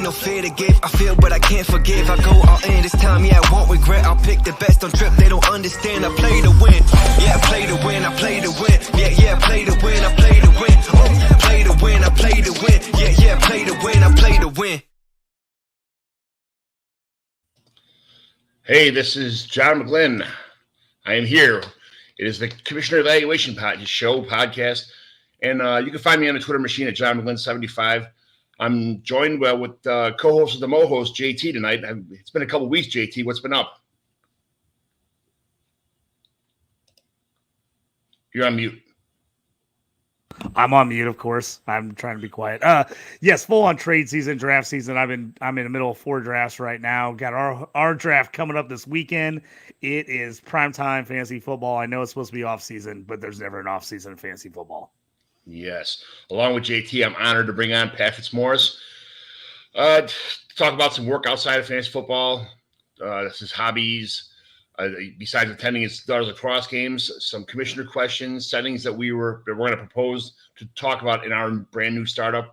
no fear to give. I feel but I can't forgive. I go all in this time, yeah, I won't regret. I'll pick the best on trip, they don't understand. I play to win, yeah, I play to win, I play to win. Yeah, I play to win, I play to win. Oh, play to win, I play to win. Yeah, play to win, I play to win. Hey, this is John McGlynn. I am here. It is the Commissioner Evaluation podcast. And you can find me on the Twitter machine at John McGlynn75. I'm joined with co-host of the Mo-host, JT, tonight. It's been a couple weeks, JT. What's been up? You're on mute. I'm on mute, of course. I'm trying to be quiet. Yes, full on trade season, draft season. I'm in the middle of 4 drafts right now. Got our draft coming up this weekend. It is primetime fantasy football. I know it's supposed to be off season, but there's never an off season in fantasy football. Yes. Along with JT, I'm honored to bring on Pat Fitzmaurice. To talk about some work outside of fantasy football. This is hobbies. Besides attending his daughter's lacrosse games, some commissioner questions, settings that we're going to propose to talk about in our brand new startup,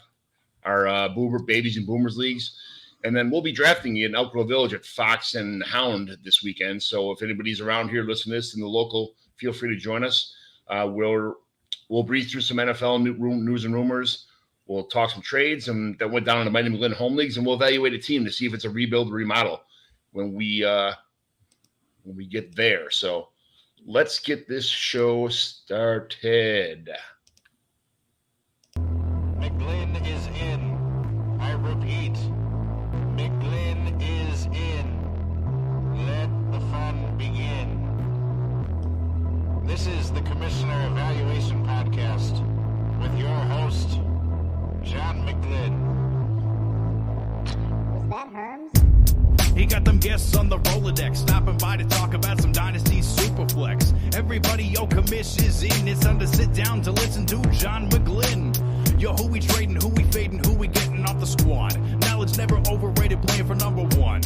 our Boomer Babies and Boomers leagues. And then we'll be drafting in Elk Grove Village at Fox and Hound this weekend. So if anybody's around here listening to this in the local, feel free to join us. We'll breeze through some NFL news and rumors. We'll talk some trades and that went down in the Mighty McGlynn home leagues, and we'll evaluate a team to see if it's a rebuild or remodel when we get there. So let's get this show started. McGlynn is in. I repeat, McGlynn is in. Let the fun begin. This is the Commissioner Evaluation Podcast with your host, John McGlynn. Was that Herms? He got them guests on the Rolodex, stopping by to talk about some Dynasty Superflex. Everybody, yo, commish is in. It's time to sit down to listen to John McGlynn. Yo, who we trading, who we fading, who we getting off the squad. Knowledge never overrated, playing for number one.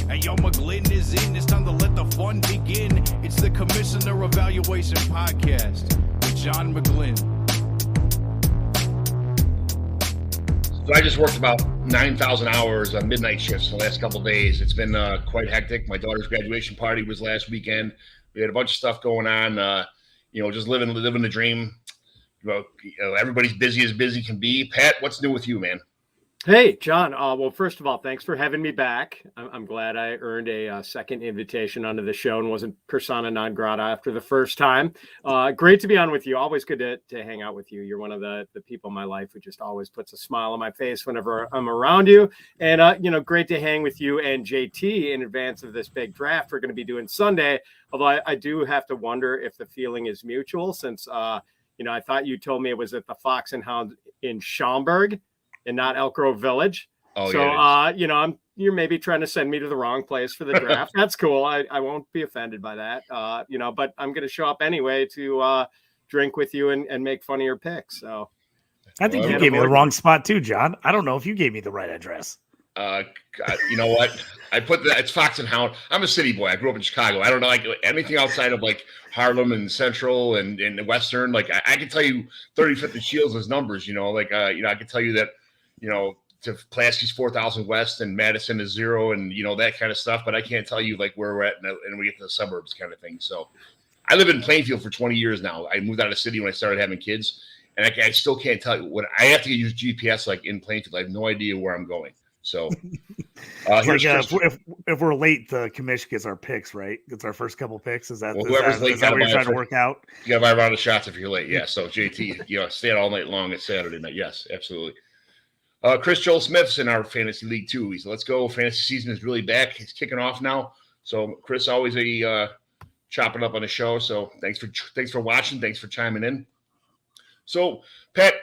Hey, yo, McGlynn is in. It's time to let the fun begin. It's the Commissioner Evaluation Podcast with John McGlynn. So I just worked about 9,000 hours on midnight shifts the last couple of days. It's been quite hectic. My daughter's graduation party was last weekend. We had a bunch of stuff going on. Just living the dream. Everybody's busy as busy can be. Pat, what's new with you, man? Hey, John. Well, first of all, thanks for having me back. I'm glad I earned a second invitation onto the show and wasn't persona non grata after the first time. Great to be on with you. Always good to hang out with you. You're one of the people in my life who just always puts a smile on my face whenever I'm around you. And, great to hang with you and JT in advance of this big draft we're going to be doing Sunday. Although I do have to wonder if the feeling is mutual since, I thought you told me it was at the Fox and Hound in Schaumburg and not Elk Grove Village. Oh, so, yeah, you're maybe trying to send me to the wrong place for the draft. That's cool. I won't be offended by that. But I'm going to show up anyway to drink with you and make fun of your picks. So I think you gave me the wrong spot too, John. I don't know if you gave me the right address. You know what? I put it's Fox and Hound. I'm a city boy. I grew up in Chicago. I don't know like anything outside of like Harlem and Central and Western. Like I can tell you 35th and Shields as numbers. I can tell you that. To Pulaski's 4,000 West and Madison is 0 and, that kind of stuff. But I can't tell you like where we're at and we get to the suburbs kind of thing. So I live in Plainfield for 20 years now. I moved out of the city when I started having kids and I still can't tell you what I have to use GPS like in Plainfield. I have no idea where I'm going. So if we're late, the commission gets our picks, right? It's our first couple picks. Is that what you're trying to work out? You got to buy a round of shots if you're late. Yeah. So JT, stay out all night long. It's Saturday night. Yes, absolutely. Chris Joel Smith's in our fantasy league too. He's let's go. Fantasy season is really back. It's kicking off now. So Chris always chopping up on the show. So thanks for watching. Thanks for chiming in. So Pat,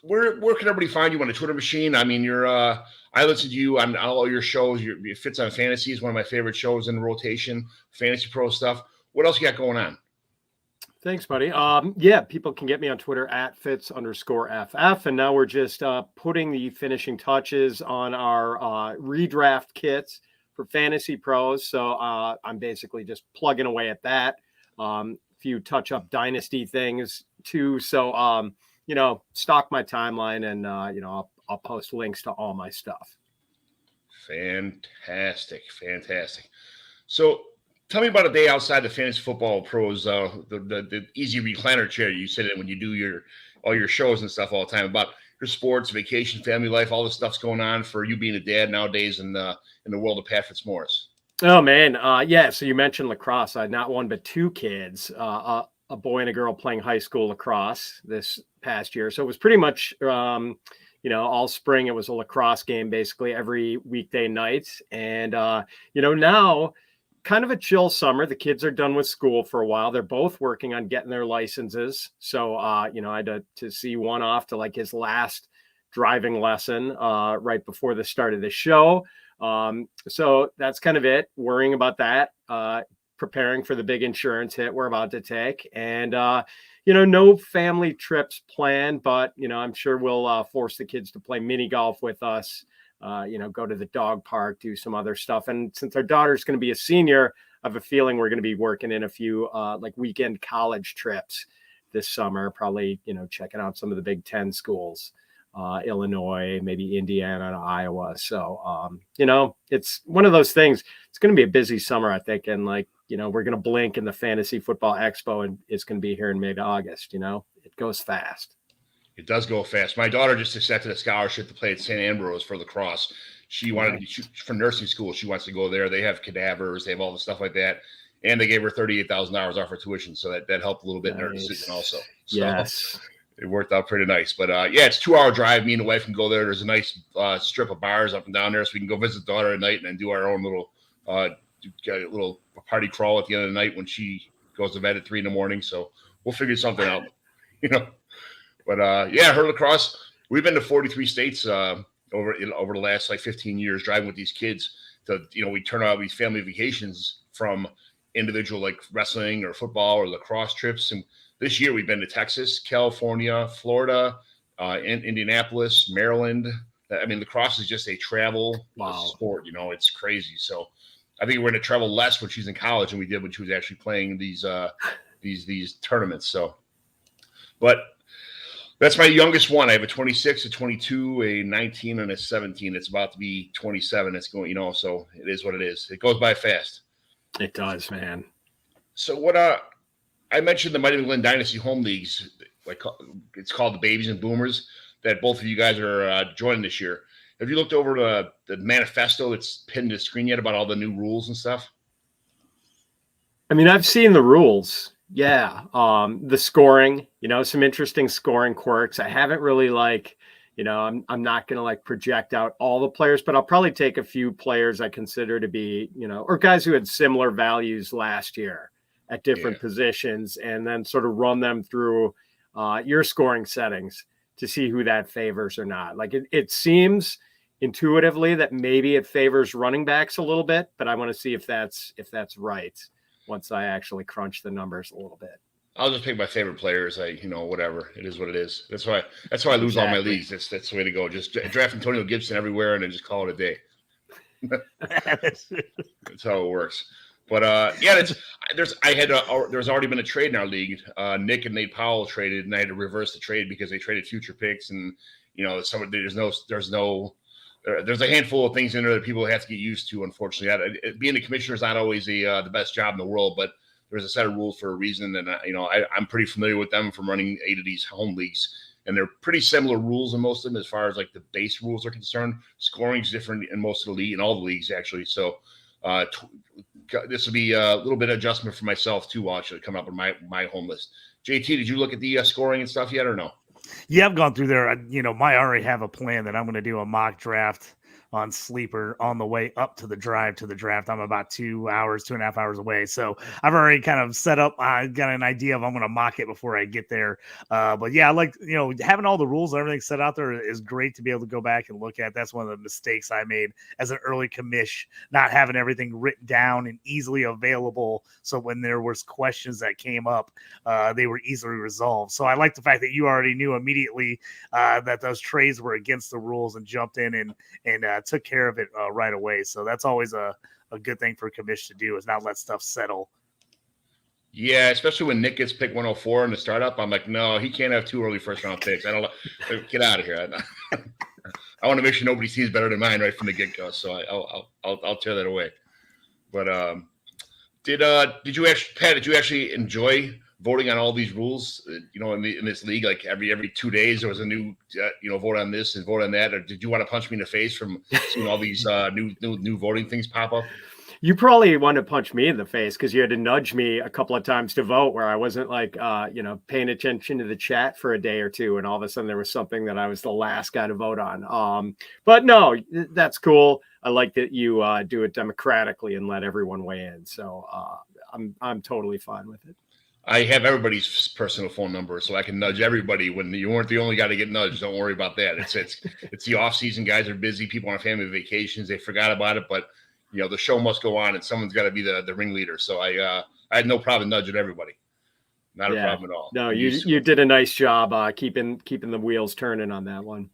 where can everybody find you on the Twitter machine? I mean, I listen to you on all your shows. Your Fits on Fantasy is one of my favorite shows in rotation. Fantasy Pro stuff. What else you got going on? Thanks, buddy. People can get me on Twitter at Fitz_FF. And now we're just putting the finishing touches on our redraft kits for Fantasy Pros. So I'm basically just plugging away at that. Few touch-up dynasty things too. So, stalk my timeline and, I'll post links to all my stuff. Fantastic. So tell me about a day outside the fantasy football pros, the easy recliner chair you sit in when you do all your shows and stuff all the time, about your sports, vacation, family life, all this stuff's going on for you being a dad nowadays in the world of Pat Fitzmaurice. Oh man, yeah. So you mentioned lacrosse. I had not one but two kids, a boy and a girl playing high school lacrosse this past year. So it was pretty much, all spring. It was a lacrosse game basically every weekday night, and now kind of a chill summer. The kids are done with school for a while. They're both working on getting their licenses. So I had to see one off to like his last driving lesson right before the start of the show. So that's kind of it, worrying about that, preparing for the big insurance hit we're about to take, and, no family trips planned, but, I'm sure we'll, force the kids to play mini golf with us, go to the dog park, do some other stuff. And since our daughter's going to be a senior, I have a feeling we're going to be working in a few, weekend college trips this summer, probably, checking out some of the Big Ten schools. Illinois, maybe Indiana, and Iowa. So, it's one of those things. It's going to be a busy summer, I think. And we're going to blink in the Fantasy Football Expo, and it's going to be here in mid-August. It goes fast. It does go fast. My daughter just accepted a scholarship to play at St. Ambrose for lacrosse. She wanted for nursing school. She wants to go there. They have cadavers. They have all the stuff like that. And they gave her $38,000 off her tuition. So that helped a little bit in her decision also. So, yes. It worked out pretty nice. But, it's a 2-hour drive. Me and the wife can go there. There's a nice strip of bars up and down there, so we can go visit the daughter at night and then do our own little party crawl at the end of the night when she goes to bed at 3 a.m. So we'll figure something out, But, her lacrosse, we've been to 43 states over the last, 15 years driving with these kids. We turn out these family vacations from individual, wrestling or football or lacrosse trips. And this year we've been to Texas, California, Florida, Indianapolis, Maryland. I mean, lacrosse is just a travel sport. It's crazy. So I think we're going to travel less when she's in college than we did when she was actually playing these tournaments. So, but that's my youngest one. I have a 26, a 22, a 19, and a 17. It's about to be 27. It's going, so it is what it is. It goes by fast. It does, man. So what I mentioned the Mighty McGlynn Dynasty Home Leagues, it's called the Babies and Boomers, that both of you guys are joining this year. Have you looked over the manifesto that's pinned to the screen yet about all the new rules and stuff? I mean, I've seen the rules. Yeah. The scoring, some interesting scoring quirks. I haven't really I'm not going to project out all the players, but I'll probably take a few players I consider to be, or guys who had similar values last year at different positions, and then sort of run them through your scoring settings to see who that favors or not. It seems intuitively that maybe it favors running backs a little bit, but I want to see if that's right once I actually crunch the numbers a little bit. I'll just pick my favorite players. Whatever. It is what it is. That's why I lose all my leagues. That's the way to go. Just draft Antonio Gibson everywhere and then just call it a day. That's how it works. But there's already been a trade in our league. Nick and Nate Powell traded, and I had to reverse the trade because they traded future picks, and there's a handful of things in there that people have to get used to. Unfortunately, being a commissioner is not always the best job in the world, but there's a set of rules for a reason, and I'm pretty familiar with them from running 8 of these home leagues, and they're pretty similar rules in most of them as far as the base rules are concerned. Scoring is different in most of the league, in all the leagues actually. So. This will be a little bit of adjustment for myself too. Actually, coming up on my home list. JT, did you look at the scoring and stuff yet, or no? Yeah, I've gone through there. I already have a plan that I'm going to do a mock draft on Sleeper on the way up to the drive to the draft. I'm about 2.5 hours away. So I've already kind of set up, I got an idea of I'm going to mock it before I get there. But yeah, having all the rules and everything set out there is great to be able to go back and look at. That's one of the mistakes I made as an early commish, not having everything written down and easily available. So when there was questions that came up, they were easily resolved. So I like the fact that you already knew immediately that those trades were against the rules and jumped in and took care of it right away. So that's always a good thing for a commish to do, is not let stuff settle. Yeah, especially when Nick gets picked 104 in the startup. I'm like, no, he can't have 2 early first round picks. I don't get out of here. I want to make sure nobody's team is better than mine right from the get go. So I'll tear that away. But did you actually, Pat? Did you actually enjoy voting on all these rules? In this league, like every 2 days there was a new vote on this and vote on that. Or did you want to punch me in the face from seeing all these new voting things pop up? You probably want to punch me in the face because you had to nudge me a couple of times to vote where I wasn't paying attention to the chat for a day or two. And all of a sudden there was something that I was the last guy to vote on. But no, that's cool. I like that you do it democratically and let everyone weigh in. So I'm totally fine with it. I have everybody's personal phone number, so I can nudge everybody when you weren't the only guy to get nudged. Don't worry about that. It's the off season. Guys are busy. People on family vacations. They forgot about it, but the show must go on, and someone's got to be the ringleader. So I had no problem nudging everybody. Not a problem at all. No, you did a nice job keeping the wheels turning on that one.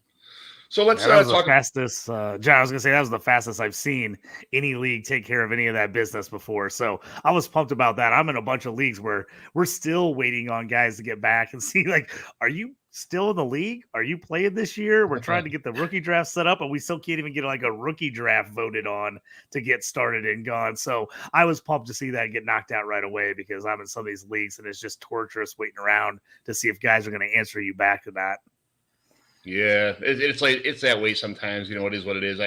So let's that was talk. The fastest, John, I was going to say that was the fastest I've seen any league take care of any of that business before. So I was pumped about that. I'm in a bunch of leagues where we're still waiting on guys to get back and see, like, are you still in the league? Are you playing this year? We're trying to get the rookie draft set up, and we still can't even get like a rookie draft voted on to get started and gone. So I was pumped to see that get knocked out right away because I'm in some of these leagues and it's just torturous waiting around to see if guys are going to answer you back to that. Yeah, it's that way sometimes. It is what it is.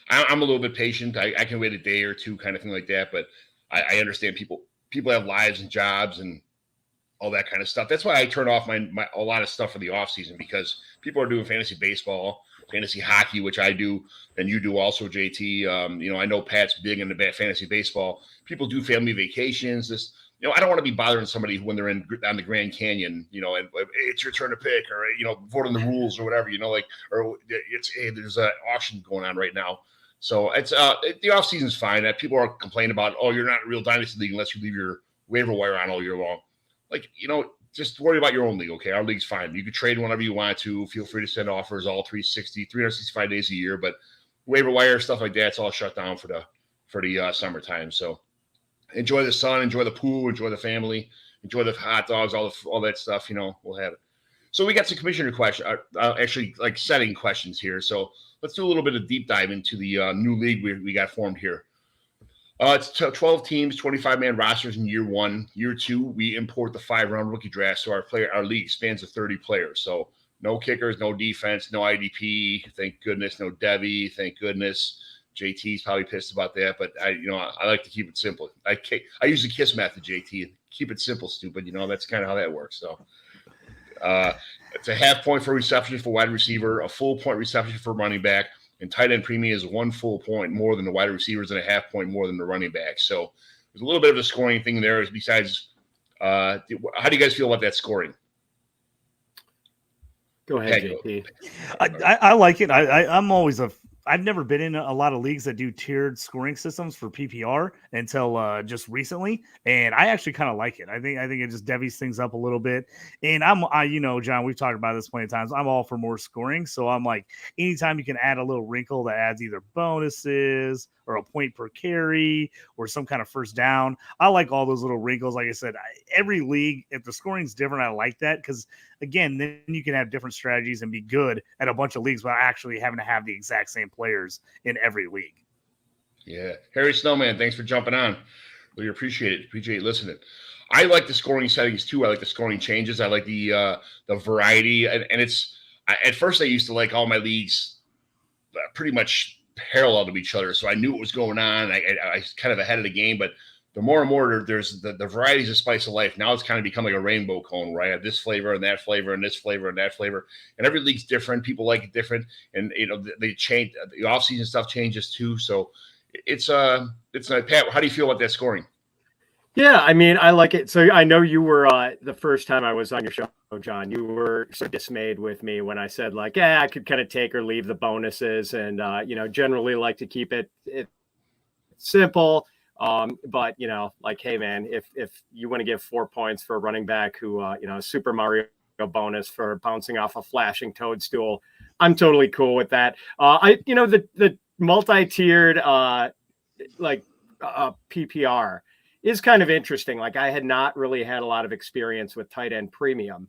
I'm a little bit patient. I can wait a day or two, kind of thing like that. But I understand people have lives and jobs and all that kind of stuff. That's why I turn off a lot of stuff for the off season because people are doing fantasy baseball, fantasy hockey, which I do, and you do also, JT. I know Pat's big into fantasy baseball. People do family vacations. I don't want to be bothering somebody when they're on the Grand Canyon, and it's your turn to pick or, vote on the rules or whatever, or there's an auction going on right now. So it's the off season's fine. People are complaining about, you're not a real dynasty league unless you leave your waiver wire on all year long. Just worry about your own league. Okay. Our league's fine. You can trade whenever you want to. Feel free to send offers all 365 days a year, but waiver wire, stuff like that's all shut down for the summertime. So enjoy the sun, enjoy the pool, enjoy the family, enjoy the hot dogs, all that stuff. We'll have it. So we got some commissioner questions, actually like setting questions here. So let's do a little bit of deep dive into the new league we got formed here. It's 12 teams, 25-man rosters in year one. Year two, we import the 5-round rookie draft, so our league spans to 30 players. So no kickers, no defense, no IDP. Thank goodness, no Debbie. Thank goodness. JT's probably pissed about that, but I like to keep it simple. I use the KISS method, JT. Keep it simple, stupid. That's kind of how that works. So it's a half point for reception for wide receiver, a full point reception for running back, and tight end premium is 1 full point more than the wide receivers and a half point more than the running back. So there's a little bit of a scoring thing there. Besides, how do you guys feel about that scoring? Go ahead, JT. I like it. I've never been in a lot of leagues that do tiered scoring systems for PPR until just recently, and I actually kind of like it. I think it just divvies things up a little bit. And John, we've talked about this plenty of times. I'm all for more scoring, so I'm like, anytime you can add a little wrinkle that adds either bonuses or a point per carry or some kind of first down, I like all those little wrinkles. Like I said, every league, if the scoring's different, I like that because, again, then you can have different strategies and be good at a bunch of leagues without actually having to have the exact same players in every league. Yeah. Harry Snowman, thanks for jumping on. Really appreciate it. Appreciate listening. I like the scoring settings too. I like the scoring changes. I like the variety. And it's at first I used to like all my leagues pretty much parallel to each other. So I knew what was going on. I was kind of ahead of the game, but the more and more there's the varieties of spice of life. Now it's kind of become like a rainbow cone where I have this flavor and that flavor and this flavor and that flavor. And every league's different. People like it different. And, they change. The offseason stuff changes too. So it's like, Pat, how do you feel about that scoring? Yeah, I mean, I like it. So I know you were the first time I was on your show, John, you were so dismayed with me when I said like, I could kind of take or leave the bonuses and, generally like to keep it simple. But, like, hey, man, if you want to give 4 points for a running back who, Super Mario bonus for bouncing off a flashing toadstool, I'm totally cool with that. The multi-tiered PPR is kind of interesting. Like I had not really had a lot of experience with tight end premium.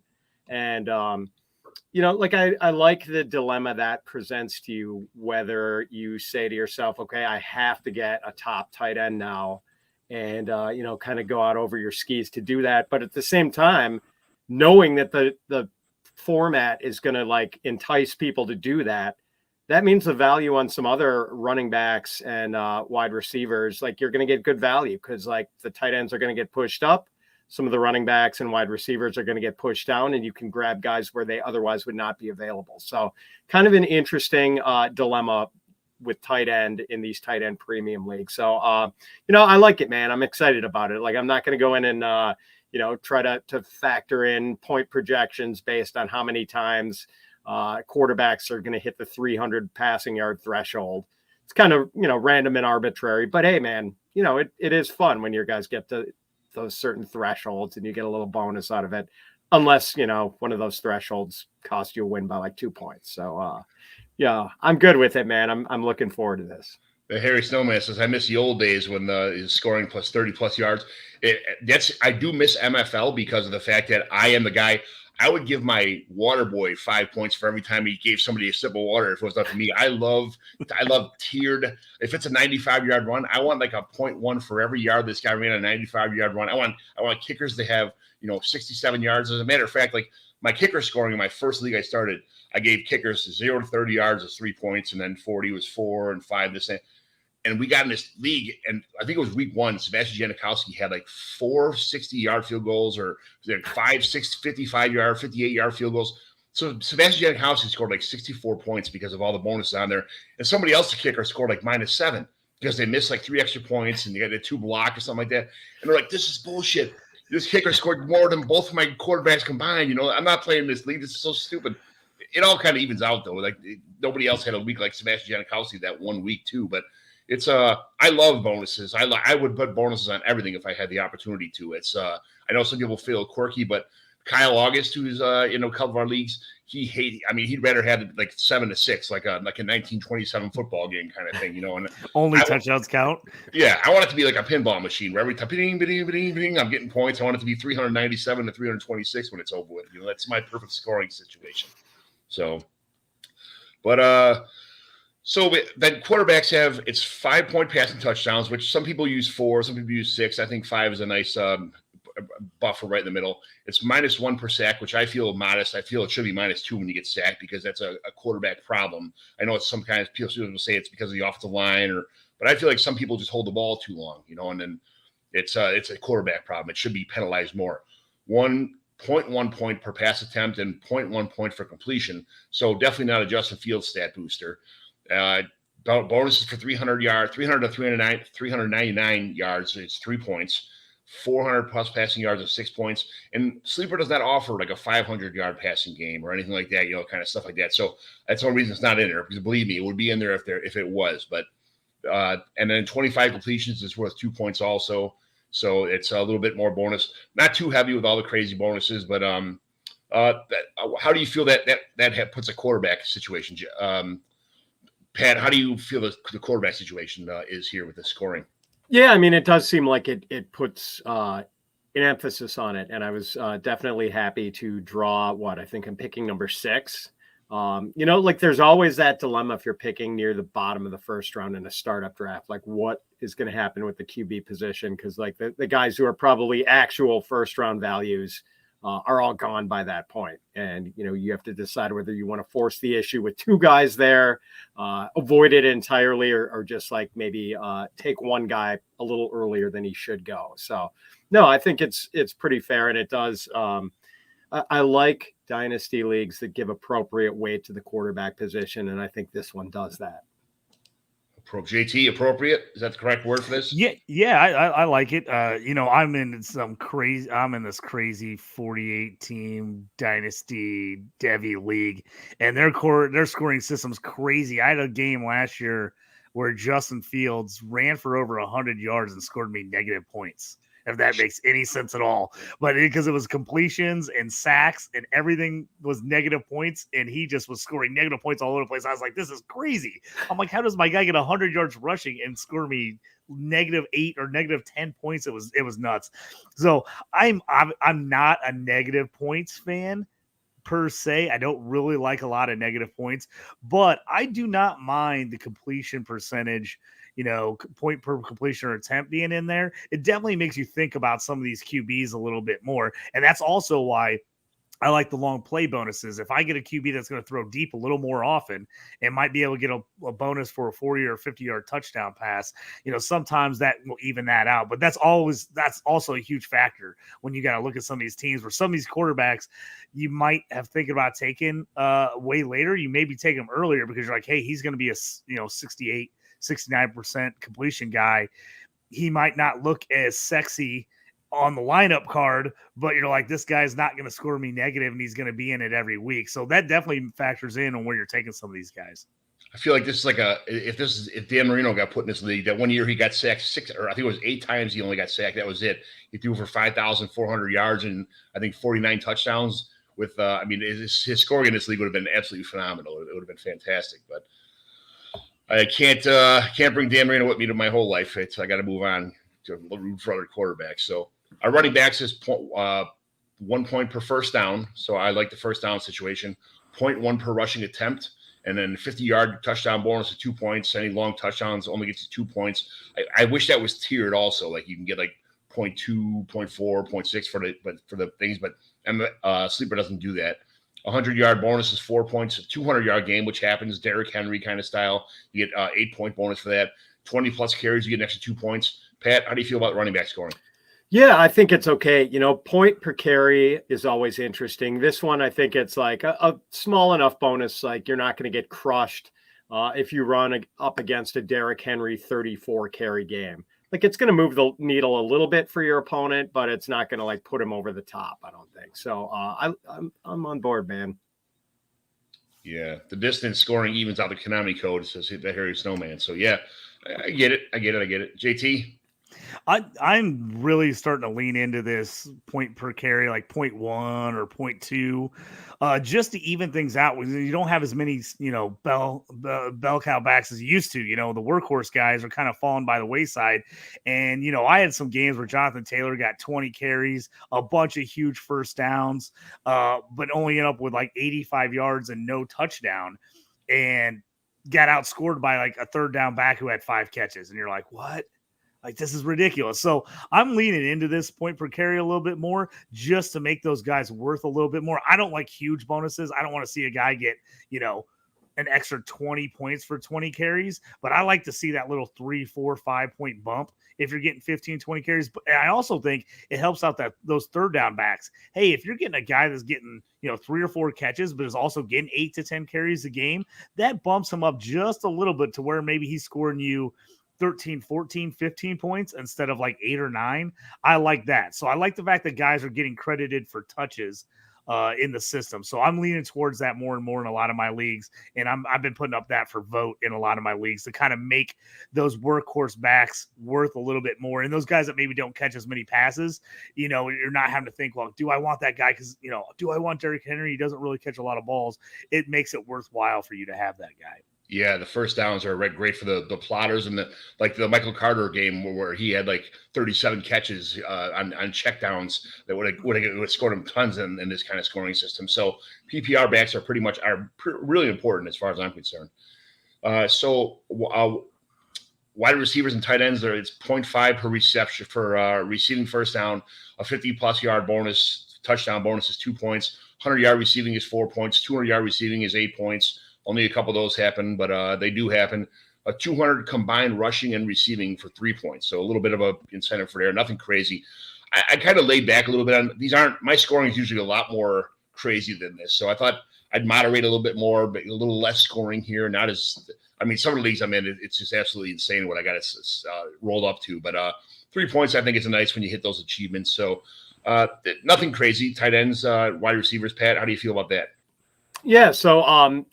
And like I like the dilemma that presents to you, whether you say to yourself, okay, I have to get a top tight end now and, kind of go out over your skis to do that. But at the same time, knowing that the format is going to like entice people to do that, that means the value on some other running backs and wide receivers, like you're going to get good value because like the tight ends are going to get pushed up. Some of the running backs and wide receivers are going to get pushed down, and you can grab guys where they otherwise would not be available. So kind of an interesting dilemma with tight end in these tight end premium leagues. So, I like it, man. I'm excited about it. Like, I'm not going to go in and, try to factor in point projections based on how many times quarterbacks are going to hit the 300 passing yard threshold. It's kind of, random and arbitrary, but hey, man, it is fun when your guys get to those certain thresholds and you get a little bonus out of it, unless, one of those thresholds cost you a win by like 2 points. So, yeah, I'm good with it, man. I'm looking forward to this. The Harry Snowman says, I miss the old days when is scoring plus 30 plus yards. I do miss MFL because of the fact that I am the guy. I would give my water boy 5 points for every time he gave somebody a sip of water. If it was up to me, I love tiered. If it's a 95-yard run, I want like a 0.1 for every yard this guy ran a 95-yard run. I want kickers to have 67 yards. As a matter of fact, like my kicker scoring in my first league I started, I gave kickers 0 to 30 yards as 3 points, and then 40 was 4 and 5 this. And we got in this league, and I think it was week 1. Sebastian Janikowski had like 4 60-yard field goals, or 5, 6, 55-yard, 58-yard field goals. So Sebastian Janikowski scored like 64 points because of all the bonuses on there. And somebody else, the kicker, scored like -7 because they missed like 3 extra points and they got a 2 block or something like that. And they're like, this is bullshit. This kicker scored more than both of my quarterbacks combined. I'm not playing this league. This is so stupid. It all kind of evens out, though. Like nobody else had a week like Sebastian Janikowski that 1 week, too. But it's I love bonuses. I would put bonuses on everything if I had the opportunity to. It's I know some people feel quirky, but Kyle August, who's in a couple of our leagues, he'd rather have it like 7 to 6, like a 1927 football game kind of thing, And only touchdowns count. Yeah, I want it to be like a pinball machine where every time I'm getting points. I want it to be 397 to 326 when it's over with. That's my perfect scoring situation. So, but so then quarterbacks have, it's 5-point passing touchdowns, which some people use 4, some people use 6. I think 5 is a nice buffer right in the middle. It's -1 per sack, which I feel modest. I feel it should be -2 when you get sacked because that's a quarterback problem. I know it's some kind of people will say it's because of the offensive line, but I feel like some people just hold the ball too long, and then it's a quarterback problem. It should be penalized more. 1.1 point per pass attempt and 0.1 point for completion. So definitely not a Justin Fields stat booster. Bonuses for 300 yards, 300 to 399 yards. It's 3 points. 400 plus passing yards of 6 points. And Sleeper does not offer like a 500-yard passing game or anything like that, kind of stuff like that. So that's the only reason it's not in there, because believe me, it would be in there if it was. But and then 25 completions is worth 2 points also. So it's a little bit more bonus. Not too heavy with all the crazy bonuses, but how do you feel that puts a quarterback situation? Pat, how do you feel the quarterback situation is here with the scoring? Yeah, I mean, it does seem like it puts an emphasis on it. And I was definitely happy to draw I think I'm picking number 6. Like there's always that dilemma if you're picking near the bottom of the first round in a startup draft, like what is going to happen with the QB position? Because like the guys who are probably actual first round values are all gone by that point. And, you have to decide whether you want to force the issue with 2 guys there, avoid it entirely, or just like maybe take one guy a little earlier than he should go. So, no, I think it's pretty fair. And it does. I like dynasty leagues that give appropriate weight to the quarterback position. And I think this one does that. JT, appropriate? Is that the correct word for this? Yeah, I like it. I'm in this crazy 48 team dynasty Devy league, and their scoring system's crazy. I had a game last year where Justin Fields ran for over 100 yards and scored me negative points, if that makes any sense at all. But because it was completions and sacks and everything was negative points, and he just was scoring negative points all over the place. I was like, this is crazy. I'm like, how does my guy get 100 yards rushing and score me -8 or -10 points? It was nuts. So I'm not a negative points fan, per se. I don't really like a lot of negative points, but I do not mind the completion percentage, point per completion or attempt being in there. It definitely makes you think about some of these QBs a little bit more. And that's also why I like the long play bonuses. If I get a QB that's going to throw deep a little more often and might be able to get a bonus for a 40 or 50-yard touchdown pass, sometimes that will even that out. But that's also a huge factor when you got to look at some of these teams where some of these quarterbacks you might have thinking about taking way later. You maybe take them earlier because you're like, hey, he's going to be a 68, 69% completion guy. He might not look as sexy on the lineup card, but you're like, this guy's not going to score me negative and he's going to be in it every week. So that definitely factors in on where you're taking some of these guys. I feel like this is like if Dan Marino got put in this league, that one year he got sacked 6, or I think it was 8 times he only got sacked. That was it. He threw for 5,400 yards and I think 49 touchdowns with, his scoring in this league would have been absolutely phenomenal. It would have been fantastic, but I can't bring Dan Marino with me to my whole life. I got to move on to root for other quarterbacks. So our running backs is 1 point per first down. So I like the first down situation. 0.1 per rushing attempt. And then 50-yard touchdown bonus of 2 points. Any long touchdowns only gets you 2 points. I wish that was tiered also. Like you can get like 0.2, 0.4, 0.6 for the things, but Sleeper doesn't do that. 100-yard bonus is 4 points. A 200-yard game, which happens Derrick Henry kind of style. You get 8-point bonus for that. 20-plus carries, you get an extra 2 points. Pat, how do you feel about running back scoring? Yeah, I think it's okay. Point per carry is always interesting. This one, I think it's like a small enough bonus. Like you're not going to get crushed if you run up against a Derrick Henry 34 carry game. Like it's going to move the needle a little bit for your opponent, but it's not going to like put him over the top, I don't think. So I'm on board, man. Yeah, the distance scoring evens out the Konami code. It says hit that Harry Snowman. So yeah, I get it. JT? I'm really starting to lean into this point per carry, like 0.1 or 0.2, just to even things out. You don't have as many, bell cow backs as you used to. The workhorse guys are kind of falling by the wayside. And, I had some games where Jonathan Taylor got 20 carries, a bunch of huge first downs, but only ended up with like 85 yards and no touchdown, and got outscored by like a third down back who had 5 catches. And you're like, what? Like, this is ridiculous. So I'm leaning into this point per carry a little bit more just to make those guys worth a little bit more. I don't like huge bonuses. I don't want to see a guy get, an extra 20 points for 20 carries, but I like to see that little 3, 4, 5 point bump if you're getting 15, 20 carries. But I also think it helps out those third down backs. Hey, if you're getting a guy that's getting, 3 or 4 catches, but is also getting 8 to 10 carries a game, that bumps him up just a little bit to where maybe he's scoring you 13, 14, 15 points instead of like 8 or 9. I like that. So I like the fact that guys are getting credited for touches in the system. So I'm leaning towards that more and more in a lot of my leagues. And I've been putting up that for vote in a lot of my leagues to kind of make those workhorse backs worth a little bit more. And those guys that maybe don't catch as many passes, you're not having to think, well, do I want that guy? Because, do I want Derrick Henry? He doesn't really catch a lot of balls. It makes it worthwhile for you to have that guy. Yeah, the first downs are great for the plotters, and the Michael Carter game where he had like 37 catches on checkdowns that would have scored him tons in this kind of scoring system. So PPR backs are really important as far as I'm concerned. Wide receivers and tight ends it's 0.5 per reception for receiving first down. A 50+ yard bonus, touchdown bonus is 2 points. 100-yard receiving is 4 points. 200-yard receiving is 8 points. Only a couple of those happen, but they do happen. A 200 combined rushing and receiving for 3 points. So a little bit of a incentive for there. Nothing crazy. I kind of laid back a little bit on these. My scoring is usually a lot more crazy than this. So I thought I'd moderate a little bit more, but a little less scoring here. Not as, some of the leagues I'm in, it's just absolutely insane what I got it rolled up to. But 3 points, I think it's nice when you hit those achievements. So nothing crazy. Tight ends, wide receivers. Pat, how do you feel about that? Yeah. So,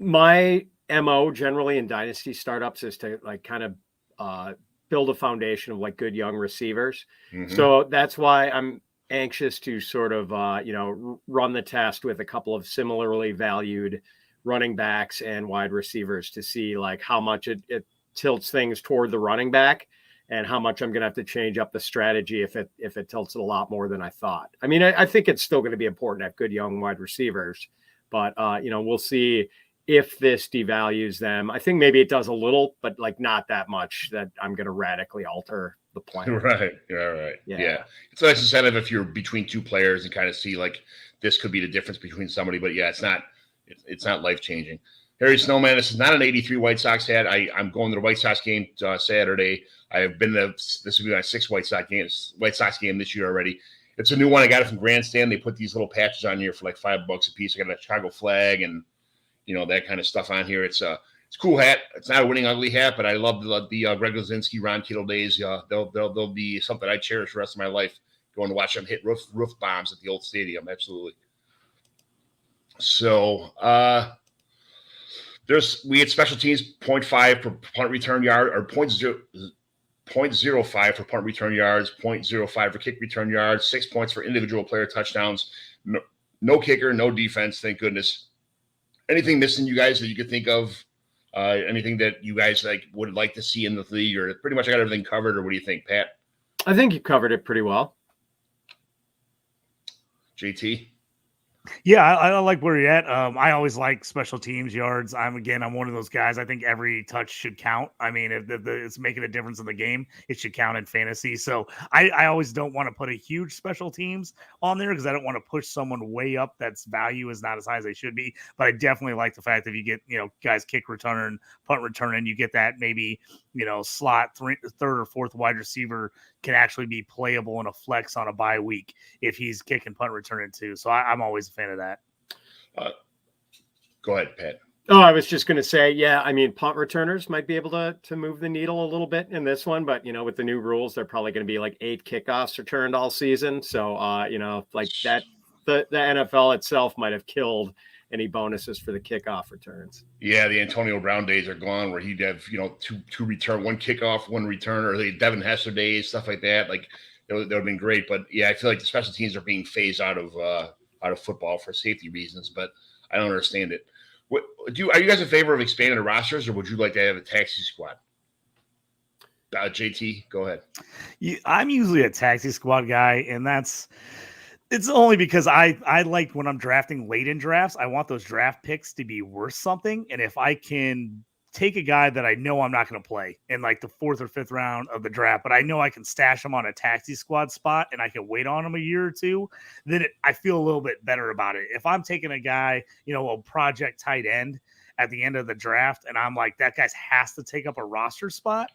my MO generally in dynasty startups is to like kind of build a foundation of like good young receivers. Mm-hmm. So that's why I'm anxious to sort of, run the test with a couple of similarly valued running backs and wide receivers to see like how much it tilts things toward the running back. and how much I'm going to have to change up the strategy if it tilts it a lot more than I thought. I mean, I think it's still going to be important to have good young wide receivers, but we'll see if this devalues them. I think maybe it does a little, but like not that much that I'm going to radically alter the plan. Right. Yeah. It's a nice incentive if you're between two players and kind of see like this could be the difference between somebody, but yeah, it's not life changing. Harry Snowman, this is not an 83 White Sox hat. I'm going to the White Sox game Saturday. I've been to this will be my sixth White Sox game this year already. It's a new one. I got it from Grandstand. They put these little patches on here for like $5 a piece. I got a Chicago flag and that kind of stuff on here. It's a cool hat. It's not a winning ugly hat, but I love the Greg Luzinski, Ron Kittle days. They'll be something I cherish the rest of my life. Going to watch them hit roof bombs at the old stadium. Absolutely. So we had special teams 0.5 for punt return yard, or 0.05 for punt return yards, 0.05 for kick return yards, 6 points for individual player touchdowns. No kicker, no defense. Thank goodness. Anything missing, you guys, that you could think of? Anything that you guys would like to see in the league, or pretty much I got everything covered? Or what do you think, Pat? I think you covered it pretty well. JT? Yeah, I like where you're at. I always like special teams yards. I'm one of those guys. I think every touch should count. I mean, if it's making a difference in the game, it should count in fantasy. So I always don't want to put a huge special teams on there because I don't want to push someone way up that's value is not as high as they should be. But I definitely like the fact that if you get guys kick return, punt return, and you get that maybe slot third or fourth wide receiver can actually be playable in a flex on a bye week if he's kicking punt returning too. So I'm always a fan of that. Go ahead, Pat. Oh, I was just going to say, yeah, I mean, punt returners might be able to move the needle a little bit in this one, but with the new rules, they're probably going to be like 8 kickoffs returned all season. So, like that, the NFL itself might have killed any bonuses for the kickoff returns. Yeah, the Antonio Brown days are gone where he'd have, two return, one kickoff, one return, or the Devin Hester days, stuff like that. Like that would have been great. But yeah, I feel like the special teams are being phased out of football for safety reasons, but I don't understand it. Are you guys in favor of expanding the rosters, or would you like to have a taxi squad? JT, go ahead. I'm usually a taxi squad guy, and it's only because I like when I'm drafting late in drafts, I want those draft picks to be worth something. And if I can take a guy that I know I'm not going to play in like the 4th or 5th round of the draft, but I know I can stash him on a taxi squad spot and I can wait on him a year or two, then I feel a little bit better about it. If I'm taking a guy, a project tight end at the end of the draft, and I'm like, that guy has to take up a roster spot.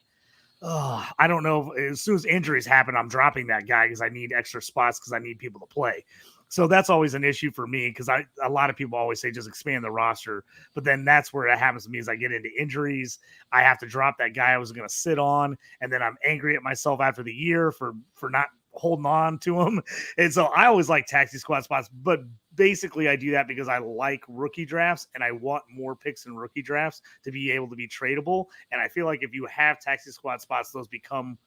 Oh, I don't know. As soon as injuries happen, I'm dropping that guy because I need extra spots because I need people to play. So that's always an issue for me because a lot of people always say just expand the roster. But then that's where it happens to me is I get into injuries. I have to drop that guy I was going to sit on. And then I'm angry at myself after the year for not holding on to him. And so I always like taxi squad spots. But basically I do that because I like rookie drafts and I want more picks in rookie drafts to be able to be tradable. And I feel like if you have taxi squad spots, those become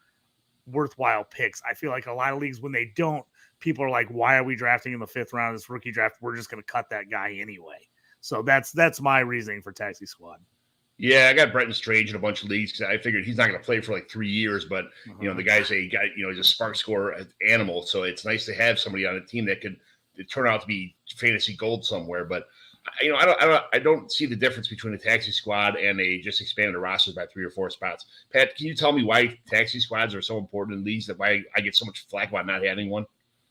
worthwhile picks. I feel like a lot of leagues, when they don't, people are like, why are we drafting in the 5th round of this rookie draft? We're just going to cut that guy anyway. So that's my reasoning for taxi squad. Yeah, I got Brenton Strange in a bunch of leagues because I figured he's not going to play for like 3 years, but the guy's a guy, he's a spark scorer animal. So it's nice to have somebody on a team that could turn out to be fantasy gold somewhere. But I don't see the difference between a taxi squad and a just expanded the rosters by 3 or 4 spots. Pat, can you tell me why taxi squads are so important in leagues, that why I get so much flack about not having one?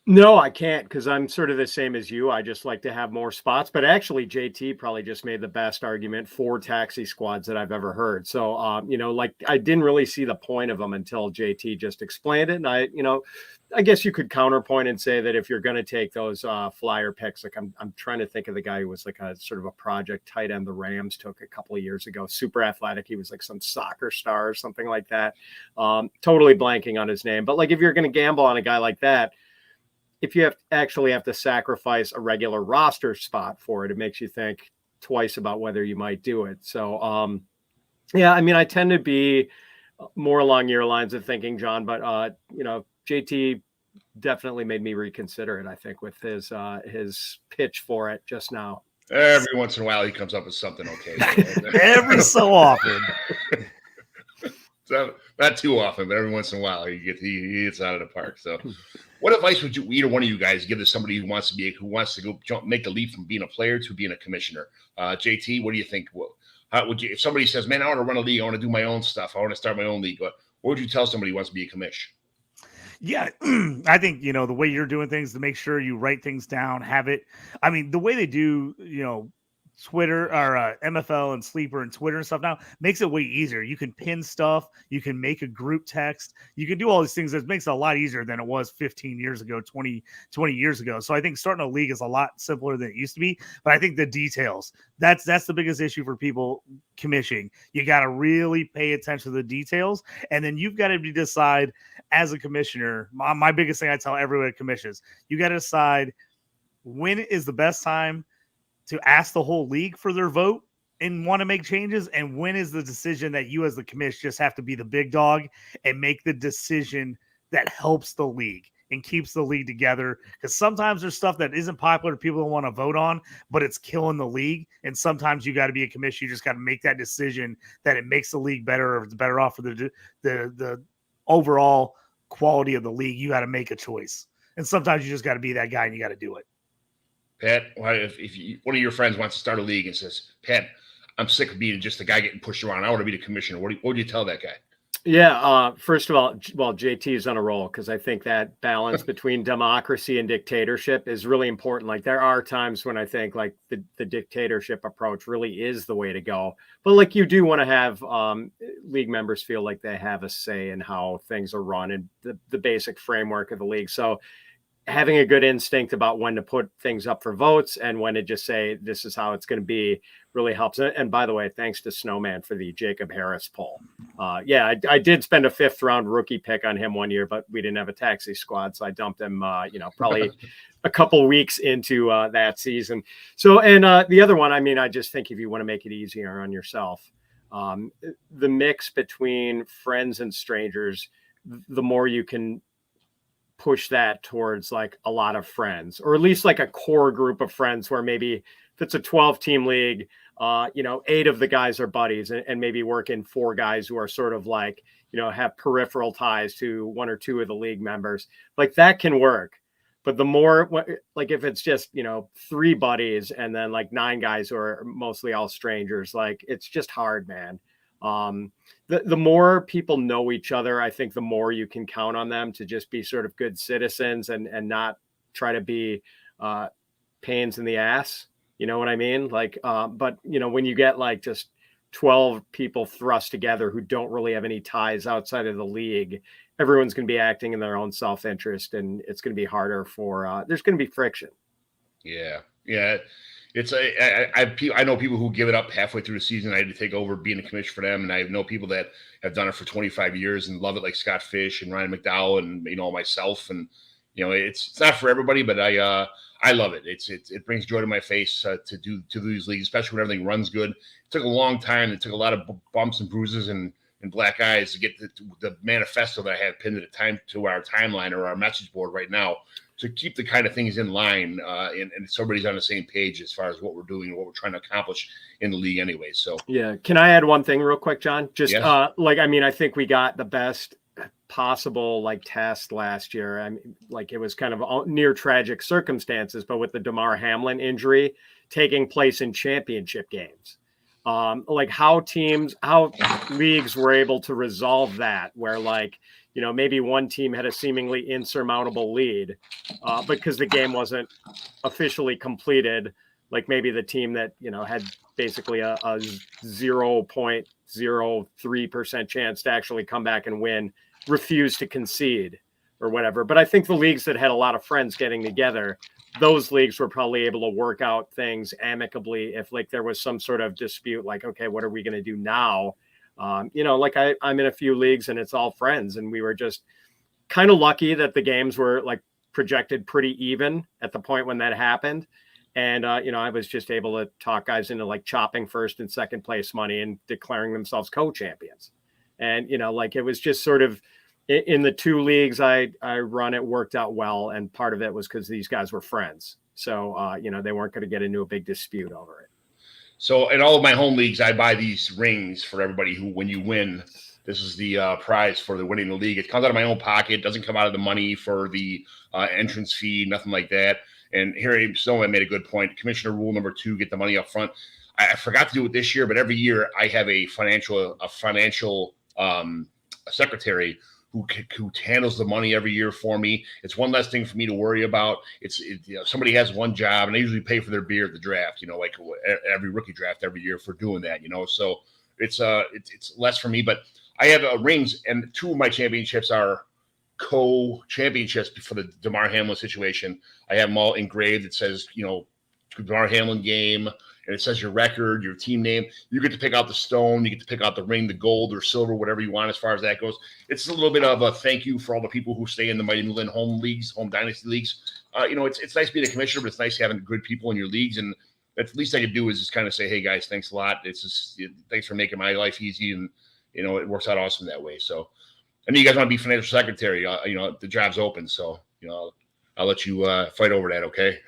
No, I can't, because I'm sort of the same as you. I just like to have more spots. But actually, JT probably just made the best argument for taxi squads that I've ever heard. So, like I didn't really see the point of them until JT just explained it. And I guess you could counterpoint and say that if you're going to take those flyer picks, like I'm trying to think of the guy who was like a sort of a project tight end the Rams took a couple of years ago, super athletic. He was like some soccer star or something like that. Totally blanking on his name. But like if you're going to gamble on a guy like that, if you have to sacrifice a regular roster spot for it, it makes you think twice about whether you might do it. So, I tend to be more along your lines of thinking, John, but, JT definitely made me reconsider it, I think, with his pitch for it just now. Every once in a while, he comes up with something okay. Every so often. So not too often, but every once in a while he gets out of the park. So what advice would you, either one of you guys, give to somebody who wants to go make the leap from being a player to being a commissioner? JT, what do you think? How would you, if somebody says, man, I want to run a league, I want to do my own stuff, I want to start my own league, what would you tell somebody who wants to be a commish? Yeah, I think, the way you're doing things, to make sure you write things down, have it. I mean, the way they do, Twitter or MFL and Sleeper and Twitter and stuff now makes it way easier. You can pin stuff. You can make a group text. You can do all these things. That makes it a lot easier than it was 15 years ago, 20 years ago. So I think starting a league is a lot simpler than it used to be. But I think the details, that's the biggest issue for people commissioning. You got to really pay attention to the details. And then you've got to decide as a commissioner, my biggest thing I tell everyone that commissions, you got to decide when is the best time to ask the whole league for their vote and want to make changes, and when is the decision that you as the commish just have to be the big dog and make the decision that helps the league and keeps the league together. Because sometimes there's stuff that isn't popular, people don't want to vote on, but it's killing the league. And sometimes you got to be a commission. You just got to make that decision that it makes the league better, or it's better off for the overall quality of the league. You got to make a choice. And sometimes you just got to be that guy and you got to do it. Pat, if one of your friends wants to start a league and says, Pat, I'm sick of being just the guy getting pushed around, I want to be the commissioner, what would you tell that guy? Yeah, first of all, JT is on a roll, because I think that balance between democracy and dictatorship is really important. Like, there are times when I think like the dictatorship approach really is the way to go. But like, you do want to have league members feel like they have a say in how things are run and the basic framework of the league. So having a good instinct about when to put things up for votes and when to just say, this is how it's going to be, really helps. And by the way, thanks to Snowman for the Jacob Harris poll. I did spend a 5th round rookie pick on him one year, but we didn't have a taxi squad. So I dumped him, probably a couple weeks into that season. So, and the other one, I mean, I just think if you want to make it easier on yourself, the mix between friends and strangers, the more you can push that towards like a lot of friends, or at least like a core group of friends, where maybe if it's a 12-team league, 8 of the guys are buddies, and maybe work in 4 guys who are sort of like, have peripheral ties to 1 or 2 of the league members. Like, that can work. But the more, like, if it's just, 3 buddies and then like 9 guys who are mostly all strangers, like, it's just hard, man. The more people know each other, I think the more you can count on them to just be sort of good citizens and not try to be pains in the ass. You know what I mean? Like, but when you get like just 12 people thrust together who don't really have any ties outside of the league, everyone's going to be acting in their own self-interest, and it's going to be harder for, there's going to be friction. Yeah. It's I know people who give it up halfway through the season. I had to take over being a commissioner for them, and I know people that have done it for 25 years and love it, like Scott Fish and Ryan McDowell and myself. And it's not for everybody, but I love it. It brings joy to my face to do these leagues, especially when everything runs good. It took a long time. It took a lot of bumps and bruises and black eyes to get the manifesto that I have pinned to our timeline or our message board right now, to keep the kind of things in line and so everybody's on the same page as far as what we're doing and what we're trying to accomplish in the league anyway. So yeah. Can I add one thing real quick, John? Just yes. I think we got the best possible test last year. I mean, it was kind of near tragic circumstances, but with the DeMar Hamlin injury taking place in championship games, how leagues were able to resolve that, where maybe one team had a seemingly insurmountable lead, because the game wasn't officially completed. Like maybe the team that, had basically a 0.03% chance to actually come back and win, refused to concede or whatever. But I think the leagues that had a lot of friends getting together, those leagues were probably able to work out things amicably. If there was some sort of dispute, okay, what are we going to do now? I'm in a few leagues and it's all friends, and we were just kind of lucky that the games were projected pretty even at the point when that happened. And, I was just able to talk guys into chopping first and second place money and declaring themselves co-champions. And, it was just sort of in the 2 leagues I run, it worked out well. And part of it was because these guys were friends. So, they weren't going to get into a big dispute over it. So in all of my home leagues, I buy these rings for everybody who, when you win, This is the prize for the winning the league. It comes out of my own pocket. Doesn't come out of the money for the entrance fee, nothing like that. And Harry Snowman made a good point. Commissioner rule number 2, get the money up front. I forgot to do it this year, but every year I have a financial secretary who handles the money every year for me. It's one less thing for me to worry about. Somebody has one job, and I usually pay for their beer at the draft. Like every rookie draft every year for doing that. So it's less for me. But I have rings, and 2 of my championships are co-championships for the DeMar Hamlin situation. I have them all engraved. It says DeMar Hamlin game. And it says your record, your team name. You get to pick out the stone. You get to pick out the ring, the gold or silver, whatever you want as far as that goes. It's a little bit of a thank you for all the people who stay in the Mighty McGlynn home leagues, home dynasty leagues. It's nice being a commissioner, but it's nice having good people in your leagues. And that's the least I could do is just kind of say, hey, guys, thanks a lot. It's just thanks for making my life easy. And, it works out awesome that way. So I know you guys want to be financial secretary. The job's open. So, I'll let you fight over that, okay?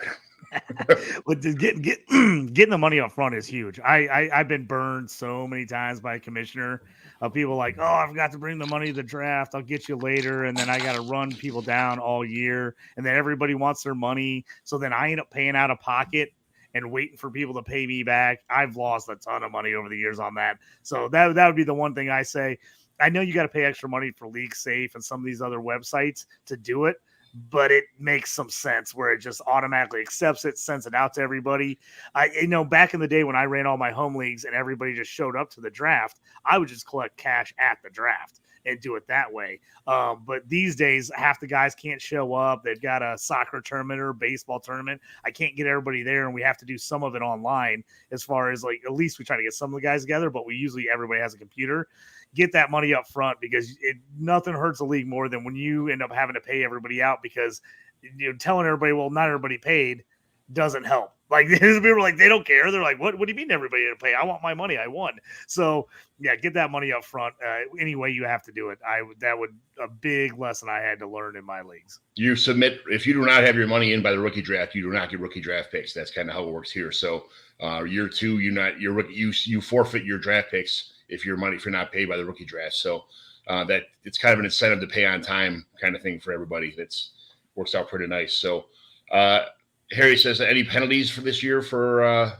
But getting the money up front is huge. I've been burned so many times by a commissioner of people like, oh, I forgot to bring the money to the draft. I'll get you later. And then I got to run people down all year. And then everybody wants their money. So then I end up paying out of pocket and waiting for people to pay me back. I've lost a ton of money over the years on that. So that would be the one thing I say. I know you got to pay extra money for League Safe and some of these other websites to do it, but it makes some sense where it just automatically accepts it, sends it out to everybody. Back in the day when I ran all my home leagues and everybody just showed up to the draft, I would just collect cash at the draft and do it that way. But these days, half the guys can't show up. They've got a soccer tournament or a baseball tournament. I can't get everybody there, and we have to do some of it online as far as at least we try to get some of the guys together, but everybody has a computer. Get that money up front because nothing hurts a league more than when you end up having to pay everybody out because telling everybody, well, not everybody paid doesn't help. Like people are like, they don't care. They're like, what do you mean everybody didn't pay? I want my money. I won. So yeah, get that money up front. Any way you have to do it. That would a big lesson I had to learn in my leagues. You submit, if you do not have your money in by the rookie draft, you do not get rookie draft picks. That's kind of how it works here. So year 2, you forfeit your draft picks if you're not paid by the rookie draft. So that it's kind of an incentive to pay on time kind of thing for everybody. That's works out pretty nice. So Harry says any penalties for this year for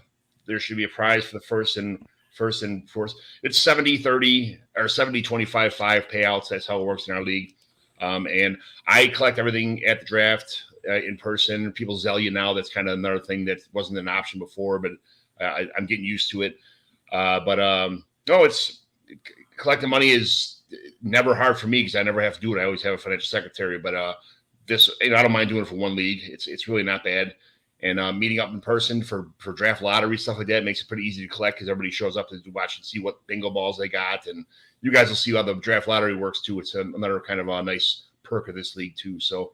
there should be a prize for the first and fourth. It's 70-30 or 70-25-5 payouts. That's how it works in our league. And I collect everything at the draft in person. People zell you now. That's kind of another thing that wasn't an option before, but I'm getting used to it. No, it's collecting money is never hard for me because I never have to do it. I always have a financial secretary, but I don't mind doing it for one league. It's really not bad. And meeting up in person for draft lottery, stuff like that makes it pretty easy to collect because everybody shows up to watch and see what bingo balls they got. And you guys will see how the draft lottery works too. It's another kind of a nice perk of this league too. So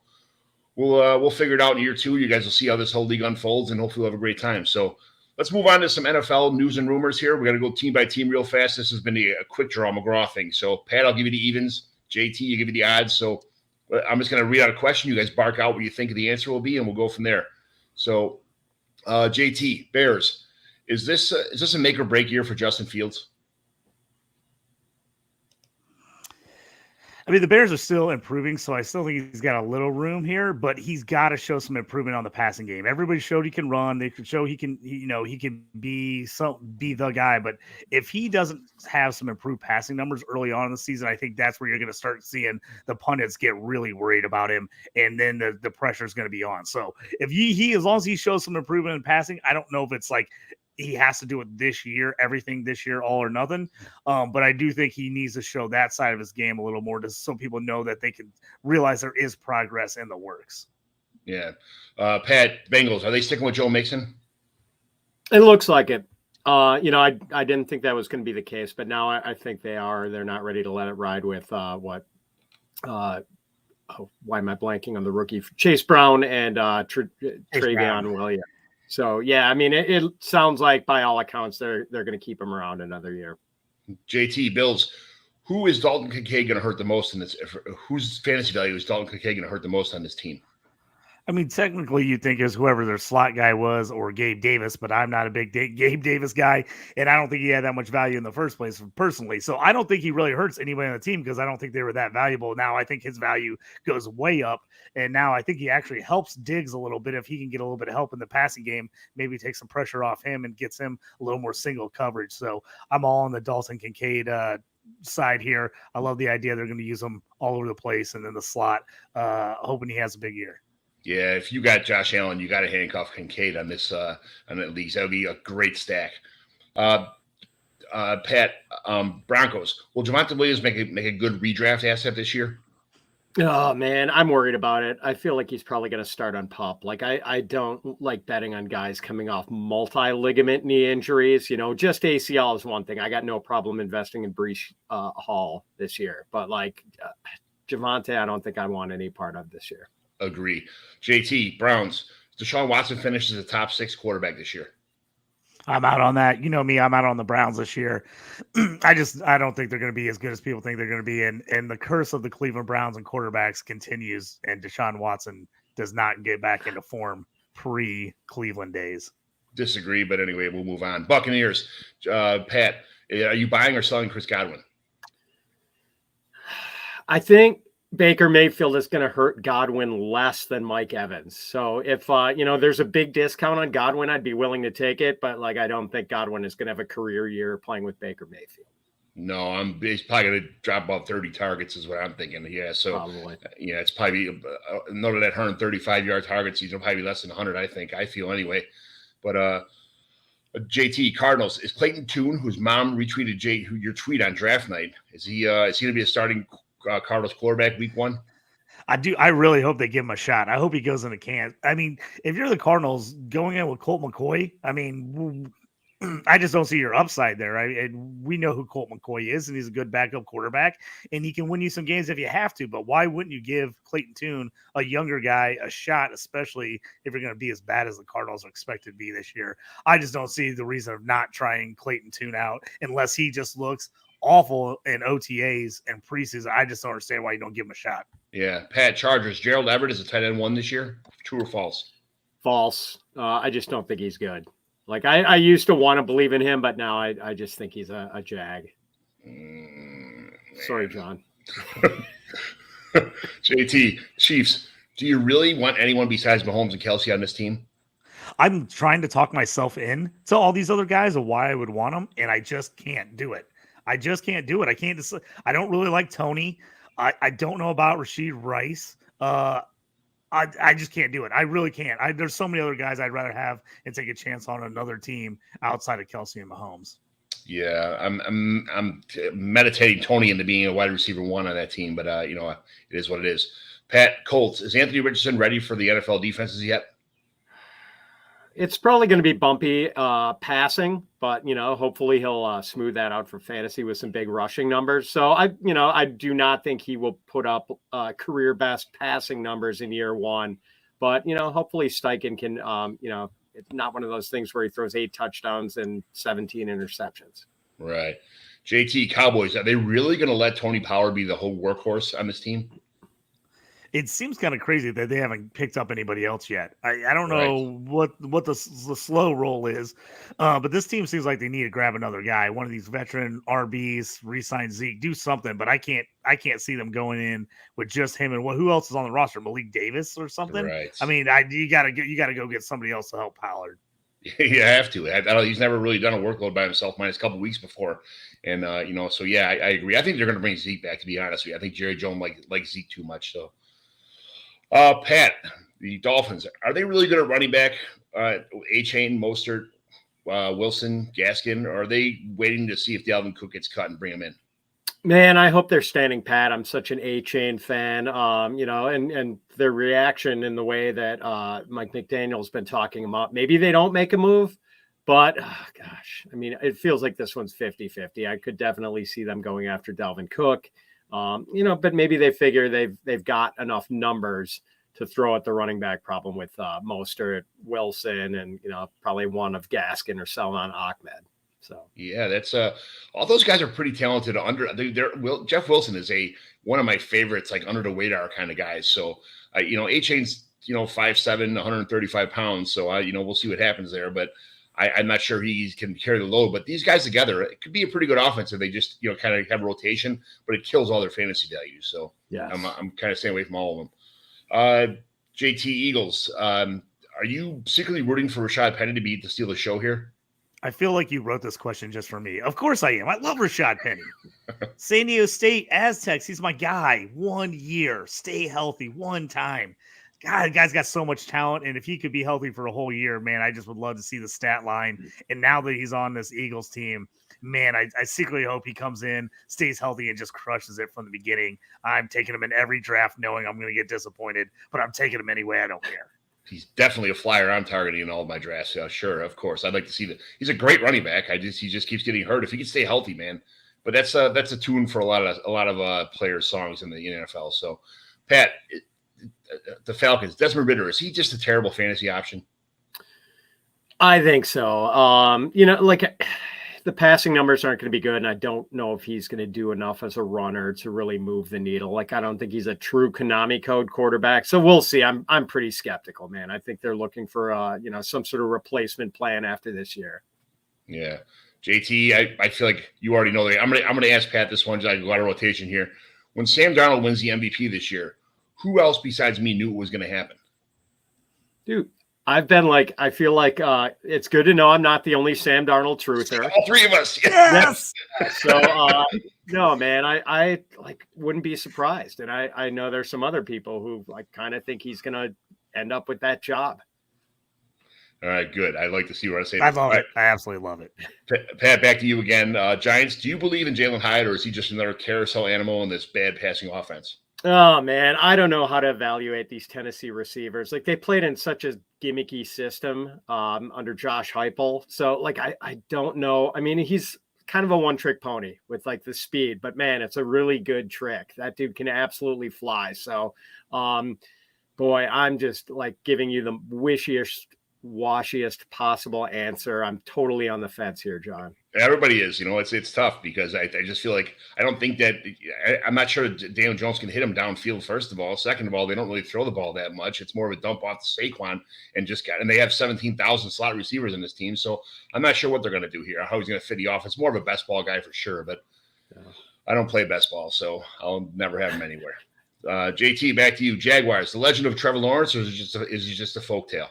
we'll figure it out in year 2. You guys will see how this whole league unfolds and hopefully we'll have a great time. So let's move on to some NFL news and rumors here. We're going to go team by team real fast. This has been a quick draw McGraw thing. So, Pat, I'll give you the evens. JT, you give you the odds. So, I'm just going to read out a question. You guys bark out what you think the answer will be, and we'll go from there. So, JT, Bears, is this a make or break year for Justin Fields? I mean, the Bears are still improving, so I still think he's got a little room here, but he's got to show some improvement on the passing game. Everybody showed he can run. They could show he can be the guy. But if he doesn't have some improved passing numbers early on in the season, I think that's where you're going to start seeing the pundits get really worried about him, and then the pressure is going to be on. So if he as long as he shows some improvement in passing, I don't know if it's like he has to do it this year, everything this year, all or nothing. But I do think he needs to show that side of his game a little more just so people know that they can realize there is progress in the works. Yeah. Pat, Bengals, are they sticking with Joe Mixon? It looks like it. I didn't think that was going to be the case, but now I think they are. They're not ready to let it ride with why am I blanking on the rookie? Chase Brown and Travion Williams. So, yeah, I mean, it sounds like by all accounts, they're going to keep him around another year. JT, Bills, who is Dalton Kincaid going to hurt the most in this? Whose fantasy value is Dalton Kincaid going to hurt the most on this team? I mean, technically, you think is whoever their slot guy was or Gabe Davis, but I'm not a big Gabe Davis guy, and I don't think he had that much value in the first place personally. So I don't think he really hurts anybody on the team because I don't think they were that valuable. Now I think his value goes way up, and now I think he actually helps Diggs a little bit if he can get a little bit of help in the passing game, maybe take some pressure off him and gets him a little more single coverage. So I'm all on the Dalton Kincaid side here. I love the idea they're going to use him all over the place and in the slot, hoping he has a big year. Yeah, if you got Josh Allen, you got to handcuff Kincaid on this on that league. That would be a great stack. Pat, Broncos. Will Javonte Williams make a good redraft asset this year? Oh man, I'm worried about it. I feel like he's probably going to start on PUP. Like I don't like betting on guys coming off multi-ligament knee injuries. You know, just ACL is one thing. I got no problem investing in Breece Hall this year, but like Javonte, I don't think I want any part of this year. Agree. JT, Browns. Deshaun Watson finishes the top 6 quarterback this year. I'm out on that. You know me, I'm out on the Browns this year. I don't think they're going to be as good as people think they're going to be. And the curse of the Cleveland Browns and quarterbacks continues, and Deshaun Watson does not get back into form pre-Cleveland days. Disagree, but anyway, we'll move on. Buccaneers. Pat, are you buying or selling Chris Godwin? I think Baker Mayfield is going to hurt Godwin less than Mike Evans. So if, there's a big discount on Godwin, I'd be willing to take it. But like, I don't think Godwin is going to have a career year playing with Baker Mayfield. No, he's probably going to drop about 30 targets is what I'm thinking. Yeah. So probably. Yeah, it's probably note of that 135-yard target season, probably less than 100. I feel anyway, but, JT Cardinals, is Clayton Tune, whose mom retweeted your tweet on draft night. Is he going to be a starting Cardinals quarterback week 1? I really hope they give him a shot. I hope he goes into camp. I mean, if you're the Cardinals going in with Colt McCoy, I mean, I just don't see your upside there. Right? And we know who Colt McCoy is, and he's a good backup quarterback, and he can win you some games if you have to. But why wouldn't you give Clayton Tune, a younger guy, a shot, especially if you're going to be as bad as the Cardinals are expected to be this year? I just don't see the reason of not trying Clayton Tune out unless he just looks awful in OTAs and preseason. I just don't understand why you don't give him a shot. Yeah. Pat, Chargers. Gerald Everett is a tight end 1 this year. True or false? False. I just don't think he's good. Like I used to want to believe in him, but now I just think he's a jag. Sorry, John. JT, Chiefs. Do you really want anyone besides Mahomes and Kelsey on this team? I'm trying to talk myself in to all these other guys of why I would want them, and I just can't do it. I just can't do it. I can't. I don't really like Tony. I don't know about Rashid Rice. I just can't do it. I really can't. There's so many other guys I'd rather have and take a chance on another team outside of Kelsey and Mahomes. Yeah, I'm meditating Tony into being a wide receiver 1 on that team, but it is what it is. Pat, Colts. Is Anthony Richardson ready for the NFL defenses yet? It's probably going to be bumpy passing, but hopefully he'll smooth that out for fantasy with some big rushing numbers. So I do not think he will put up career best passing numbers in year 1, but hopefully Steichen can it's not one of those things where he throws 8 touchdowns and 17 interceptions. Right. JT, Cowboys, are they really going to let Tony Pollard be the whole workhorse on this team? It seems kind of crazy that they haven't picked up anybody else yet. I don't know what the slow roll is, but this team seems like they need to grab another guy, one of these veteran RBs, re-sign Zeke, do something. But I can't see them going in with just him and who else is on the roster? Malik Davis or something. Right. I mean, you got to go get somebody else to help Pollard. You have to. He's never really done a workload by himself, minus a couple weeks before, and So yeah, I agree. I think they're going to bring Zeke back. To be honest with you, I think Jerry Jones likes Zeke too much. So. Pat, the Dolphins, are they really good at running back? A-Chain, Mostert, Wilson, Gaskin, or are they waiting to see if Dalvin Cook gets cut and bring him in? Man, I hope they're standing pat. I'm such an A-Chain fan, and their reaction in the way that Mike McDaniel's been talking about. Maybe they don't make a move, but, gosh, I mean, it feels like this one's 50-50. I could definitely see them going after Dalvin Cook. But maybe they figure they've got enough numbers to throw at the running back problem with Mostert, Wilson, and probably one of Gaskin or Salman Ahmed. So yeah, that's all those guys are pretty talented. Jeff Wilson is one of my favorites, like under the radar kind of guys. So A-Chain's 5'7", 135 pounds. So we'll see what happens there. But I'm not sure he can carry the load. But these guys together, it could be a pretty good offense if they just kind of have a rotation. But it kills all their fantasy value. So yes. I'm kind of staying away from all of them. JT Eagles, are you secretly rooting for Rashad Penny to steal the show here? I feel like you wrote this question just for me. Of course I am. I love Rashad Penny. San Diego State Aztecs. He's my guy. 1 year. Stay healthy one time. God, the guy's got so much talent. And if he could be healthy for a whole year, man, I just would love to see the stat line. And now that he's on this Eagles team, man, I secretly hope he comes in, stays healthy, and just crushes it from the beginning. I'm taking him in every draft knowing I'm going to get disappointed, but I'm taking him anyway. I don't care. He's definitely a flyer I'm targeting in all of my drafts. Yeah, sure, of course. I'd like to see that. He's a great running back. He just keeps getting hurt. If he can stay healthy, man. But that's a tune for a lot of players' songs in the NFL. So, Pat, the Falcons, Desmond Ridder, is he just a terrible fantasy option? I think so. The passing numbers aren't going to be good, and I don't know if he's going to do enough as a runner to really move the needle. I don't think he's a true Konami code quarterback. So we'll see. I'm pretty skeptical, man. I think they're looking for some sort of replacement plan after this year. Yeah, JT, I feel like you already know that. I'm gonna ask Pat this one. I go out of rotation here. When Sam Darnold wins the MVP this year, who else besides me knew it was going to happen? Dude. I've been I feel like it's good to know I'm not the only Sam Darnold truther. All three of us. Yes. So, no, man, I wouldn't be surprised. And I know there's some other people who kind of think he's going to end up with that job. All right, good. I'd like to see what I say. I love it. I absolutely love it. Pat, back to you again. Giants, do you believe in Jalen Hyatt, or is he just another carousel animal in this bad passing offense? Oh, man, I don't know how to evaluate these Tennessee receivers. They played in such a gimmicky system under Josh Heupel. So, I don't know. I mean, he's kind of a one-trick pony with, the speed. But, man, it's a really good trick. That dude can absolutely fly. So, boy, I'm just, giving you the washiest possible answer. I'm totally on the fence here, John. Everybody is, it's tough because I just feel like I don't think that I'm not sure Daniel Jones can hit him downfield. First of all, second of all, they don't really throw the ball that much. It's more of a dump off to Saquon and they have 17,000 slot receivers in this team. So I'm not sure what they're going to do here, how he's going to fit the offense. More of a best ball guy for sure, but I don't play best ball, so I'll never have him anywhere. JT, back to you. Jaguars, the legend of Trevor Lawrence, or is he just a folktale?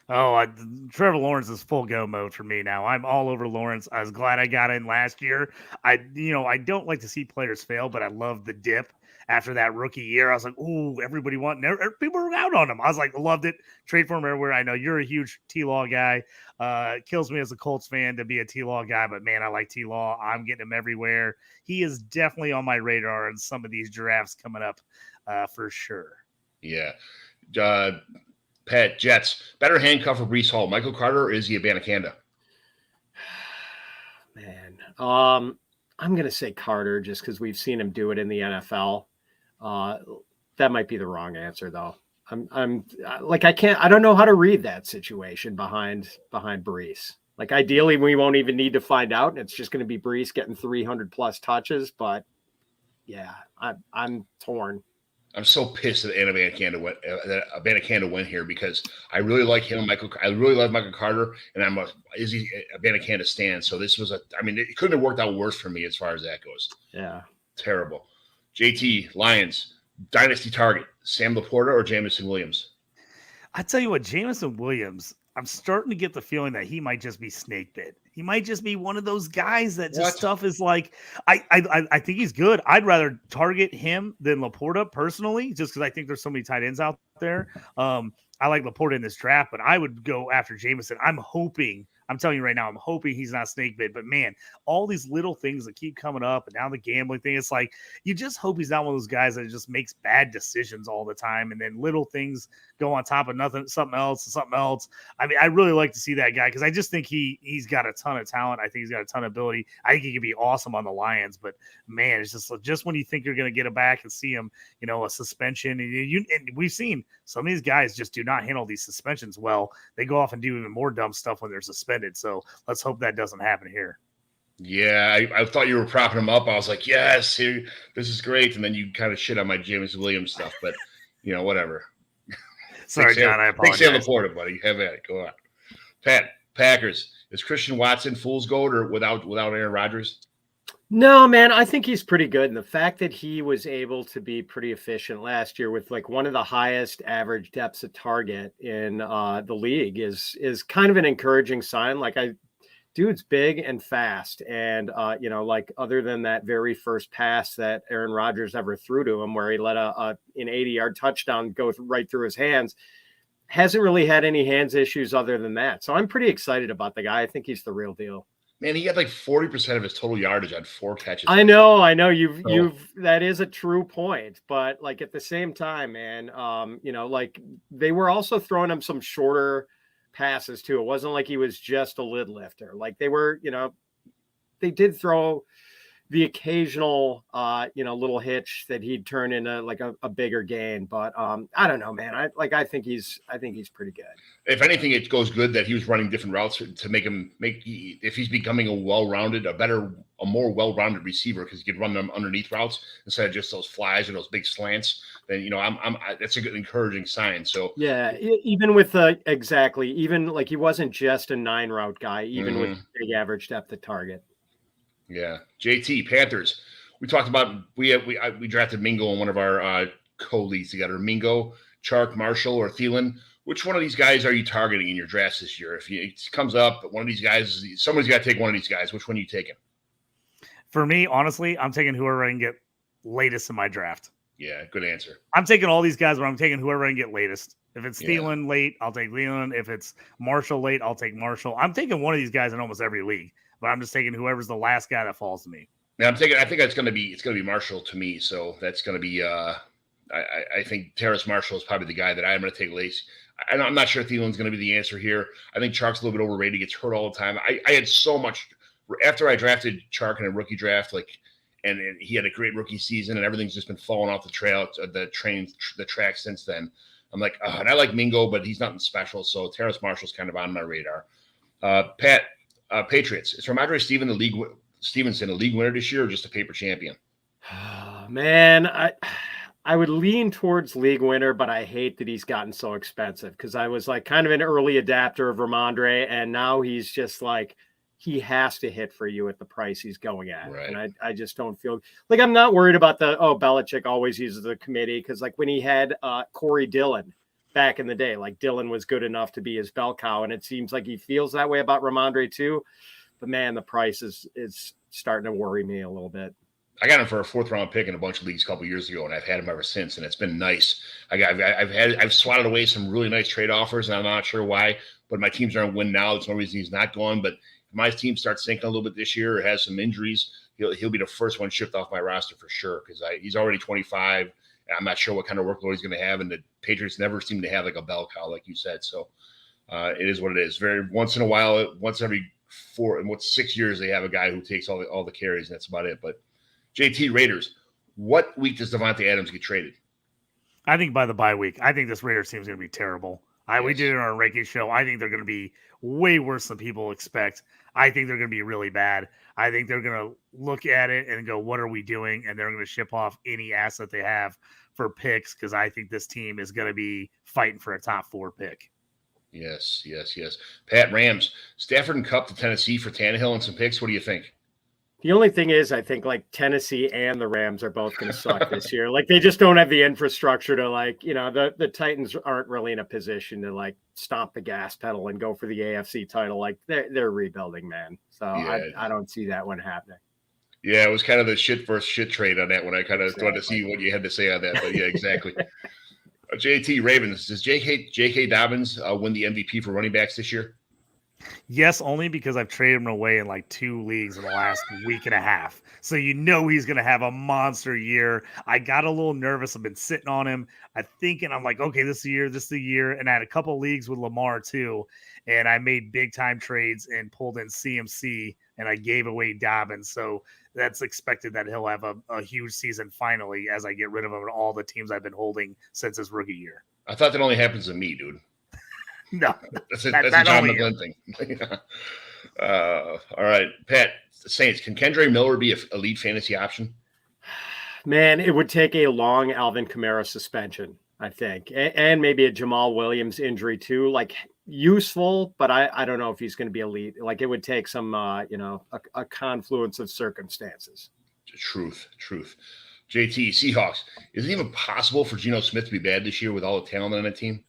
Oh, Trevor Lawrence is full go mode for me now. I'm all over Lawrence. I was glad I got in last year. I don't like to see players fail, but I love the dip after that rookie year. I was like, ooh, everybody people were out on him. I was like, loved it. Trade for him everywhere. I know you're a huge T-Law guy. Kills me as a Colts fan to be a T-Law guy, but man, I like T-Law. I'm getting him everywhere. He is definitely on my radar in some of these drafts coming up for sure. Yeah. Pat, Jets, better handcuff for Breece Hall, Michael Carter, or is he a Banacanda? Man, I'm going to say Carter just because we've seen him do it in the NFL. That might be the wrong answer, though. I don't know how to read that situation behind Breece. Ideally, we won't even need to find out, and it's just going to be Breece getting 300 plus touches. But yeah, I'm torn. I'm so pissed that Banacanda went here because I really like him, I really love Michael Carter, and is he a Banacanda stan? So this was it couldn't have worked out worse for me as far as that goes. Yeah, terrible. JT, Lions, dynasty target, Sam Laporta or Jameson Williams? I tell you what, Jameson Williams, I'm starting to get the feeling that he might just be snake bit. He might just be one of those guys that just stuff is I think he's good. I'd rather target him than Laporta personally, just because I think there's so many tight ends out there. I like Laporta in this draft, but I would go after Jameson. I'm telling you right now, I'm hoping he's not snake bit, but man, all these little things that keep coming up and now the gambling thing, it's you just hope he's not one of those guys that just makes bad decisions all the time. And then little things go on top of something else. I really like to see that guy because I just think he's got a ton of talent. I think he's got a ton of ability. I think he could be awesome on the Lions, but man, it's just when you think you're going to get it back and see him, a suspension and we've seen some of these guys just do not handle these suspensions well. They go off and do even more dumb stuff when they're suspended. So let's hope that doesn't happen here. Yeah, I thought you were propping him up. I was like, yes, this is great. And then you kind of shit on my James Williams stuff, but whatever. Sorry, John. I apologize. Take Salem, Florida, buddy. Have at it. Go on. Pat, Packers. Is Christian Watson fool's gold or without Aaron Rodgers? No, man, I think he's pretty good. And the fact that he was able to be pretty efficient last year with like one of the highest average depths of target in the league is kind of an encouraging sign. Like dude's big and fast. And, like other than that very first pass that Aaron Rodgers ever threw to him, where he let an 80-yard touchdown go right through his hands, hasn't really had any hands issues other than that. So I'm pretty excited about the guy. I think he's the real deal. Man, he had like 40% of his total yardage on 4 catches. I know. That is a true point. But like at the same time, man, like they were also throwing him some shorter passes too. It wasn't like he was just a lid lifter. Like they were, they did throw the occasional, little hitch that he'd turn into like a bigger gain. But I don't know, man. I think he's pretty good. If anything, it goes good that he was running different routes to make if he's becoming a more well-rounded receiver, because he could run them underneath routes instead of just those flies or those big slants. Then that's a good encouraging sign. So yeah, even with even like he wasn't just a 9 route guy, even with big average depth of target. Yeah, JT Panthers. We talked about we drafted Mingo in one of our co-leagues together. Mingo, Chark, Marshall, or Thielen. Which one of these guys are you targeting in your drafts this year? If it comes up, one of these guys, somebody's got to take one of these guys. Which one are you taking? For me, honestly, I'm taking whoever I can get latest in my draft. Yeah, good answer. I'm taking all these guys, but I'm taking whoever I can get latest. If it's Thielen late, I'll take Thielen. If it's Marshall late, I'll take Marshall. I'm taking one of these guys in almost every league, but I'm just taking whoever's the last guy that falls to me. Yeah, I think it's going to be Marshall to me. So that's going to be. I think Terrace Marshall is probably the guy that I'm going to take late. I'm not sure Thielen's going to be the answer here. I think Chark's a little bit overrated. He gets hurt all the time. I had so much after I drafted Chark in a rookie draft, and he had a great rookie season, and everything's just been falling off the track since then. I'm like, and I like Mingo, but he's nothing special. So Terrace Marshall's kind of on my radar. Pat, Patriots. Is Ramondre Stevenson a league winner this year, or just a paper champion? Man, I would lean towards league winner, but I hate that he's gotten so expensive, because I was like kind of an early adapter of Ramondre, and now he's just like, he has to hit for you at the price he's going at. Right. And I just don't feel like I'm not worried about Belichick always uses the committee, because like when he had Corey Dillon back in the day, like Dillon was good enough to be his bell cow, and it seems like he feels that way about Ramondre too. But man, the price is starting to worry me a little bit. I got him for a 4th round pick in a bunch of leagues a couple years ago, and I've had him ever since, and it's been nice. I've swatted away some really nice trade offers, and I'm not sure why, but my teams aren't winning now. There's no reason he's not going. But if my team starts sinking a little bit this year or has some injuries, he'll be the first one shipped off my roster for sure, because he's already 25. And I'm not sure what kind of workload he's going to have, and the Patriots never seem to have like a bell cow, like you said. So it is what it is. Very once in a while, once every 6 years, they have a guy who takes all the carries, and that's about it. But JT Raiders, what week does Devontae Adams get traded? I think by the bye week. I think this Raiders team is going to be terrible. We did it on our ranking show. I think they're going to be way worse than people expect. I think they're going to be really bad. I think they're going to look at it and go, what are we doing? And they're going to ship off any asset they have for picks, because I think this team is going to be fighting for a top 4 pick. Yes. Pat, Rams, Stafford and Kupp to Tennessee for Tannehill and some picks. What do you think? The only thing is, I think like Tennessee and the Rams are both going to suck this year. Like they just don't have the infrastructure to the Titans aren't really in a position to like stomp the gas pedal and go for the AFC title. Like they're rebuilding, man. So yeah. I don't see that one happening. Yeah, it was kind of the shit versus shit trade on that one. I kind of wanted to see what you had to say on that, but yeah, exactly. JT Ravens, does J.K. Dobbins win the MVP for running backs this year? Yes, only because I've traded him away in like 2 leagues in the last week and a half. So he's going to have a monster year. I got a little nervous. I've been sitting on him. I'm like, okay, this is the year. And I had a couple of leagues with Lamar too. And I made big time trades and pulled in CMC, and I gave away Dobbins. So that's expected that he'll have a huge season finally as I get rid of him and all the teams I've been holding since his rookie year. I thought that only happens to me, dude. No, that's a John McGlynn thing. All right, Pat, the Saints. Can Kendre Miller be an elite fantasy option? Man, it would take a long Alvin Kamara suspension I think, and maybe a Jamal Williams injury too. Like useful, but I don't know if he's going to be elite. Like it would take some, a confluence of circumstances. Truth. JT, Seahawks. Is it even possible for Geno Smith to be bad this year with all the talent on that team?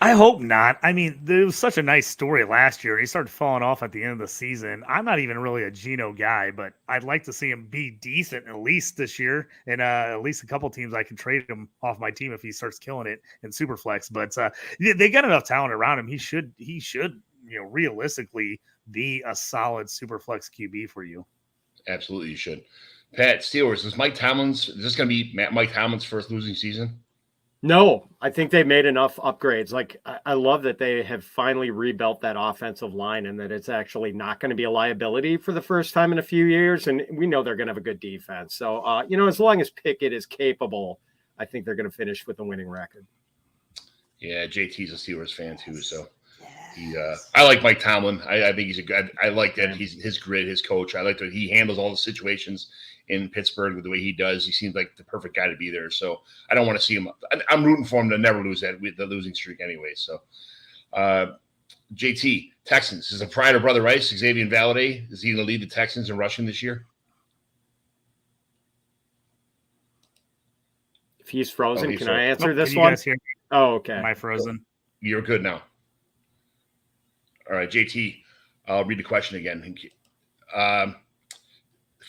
I hope not. I mean, there was such a nice story last year. He started falling off at the end of the season. I'm not even really a Geno guy, but I'd like to see him be decent at least this year. And at least a couple teams I can trade him off my team if he starts killing it in Superflex. But they got enough talent around him. He should, realistically be a solid Superflex QB for you. Absolutely, you should. Pat, Steelers, is this going to be Mike Tomlin's first losing season? No, I think they made enough upgrades. Like I love that they have finally rebuilt that offensive line and that it's actually not going to be a liability for the first time in a few years. And we know they're going to have a good defense. So, as long as Pickett is capable, I think they're going to finish with a winning record. Yeah, JT's a Steelers fan too. So I like Mike Tomlin. I think he's a good. I like that he's his grit, his coach. I like that he handles all the situations in Pittsburgh with the way he does. He seems like the perfect guy to be there. So I don't want to see him. I'm rooting for him to never lose that with the losing streak anyway. So JT, Texans. Is a pride of Brother Rice, Xavier Valade, is he going to lead the Texans in rushing this year? If he's frozen, can I answer this one? Oh, okay. Am I frozen? You're good now. All right, JT, I'll read the question again.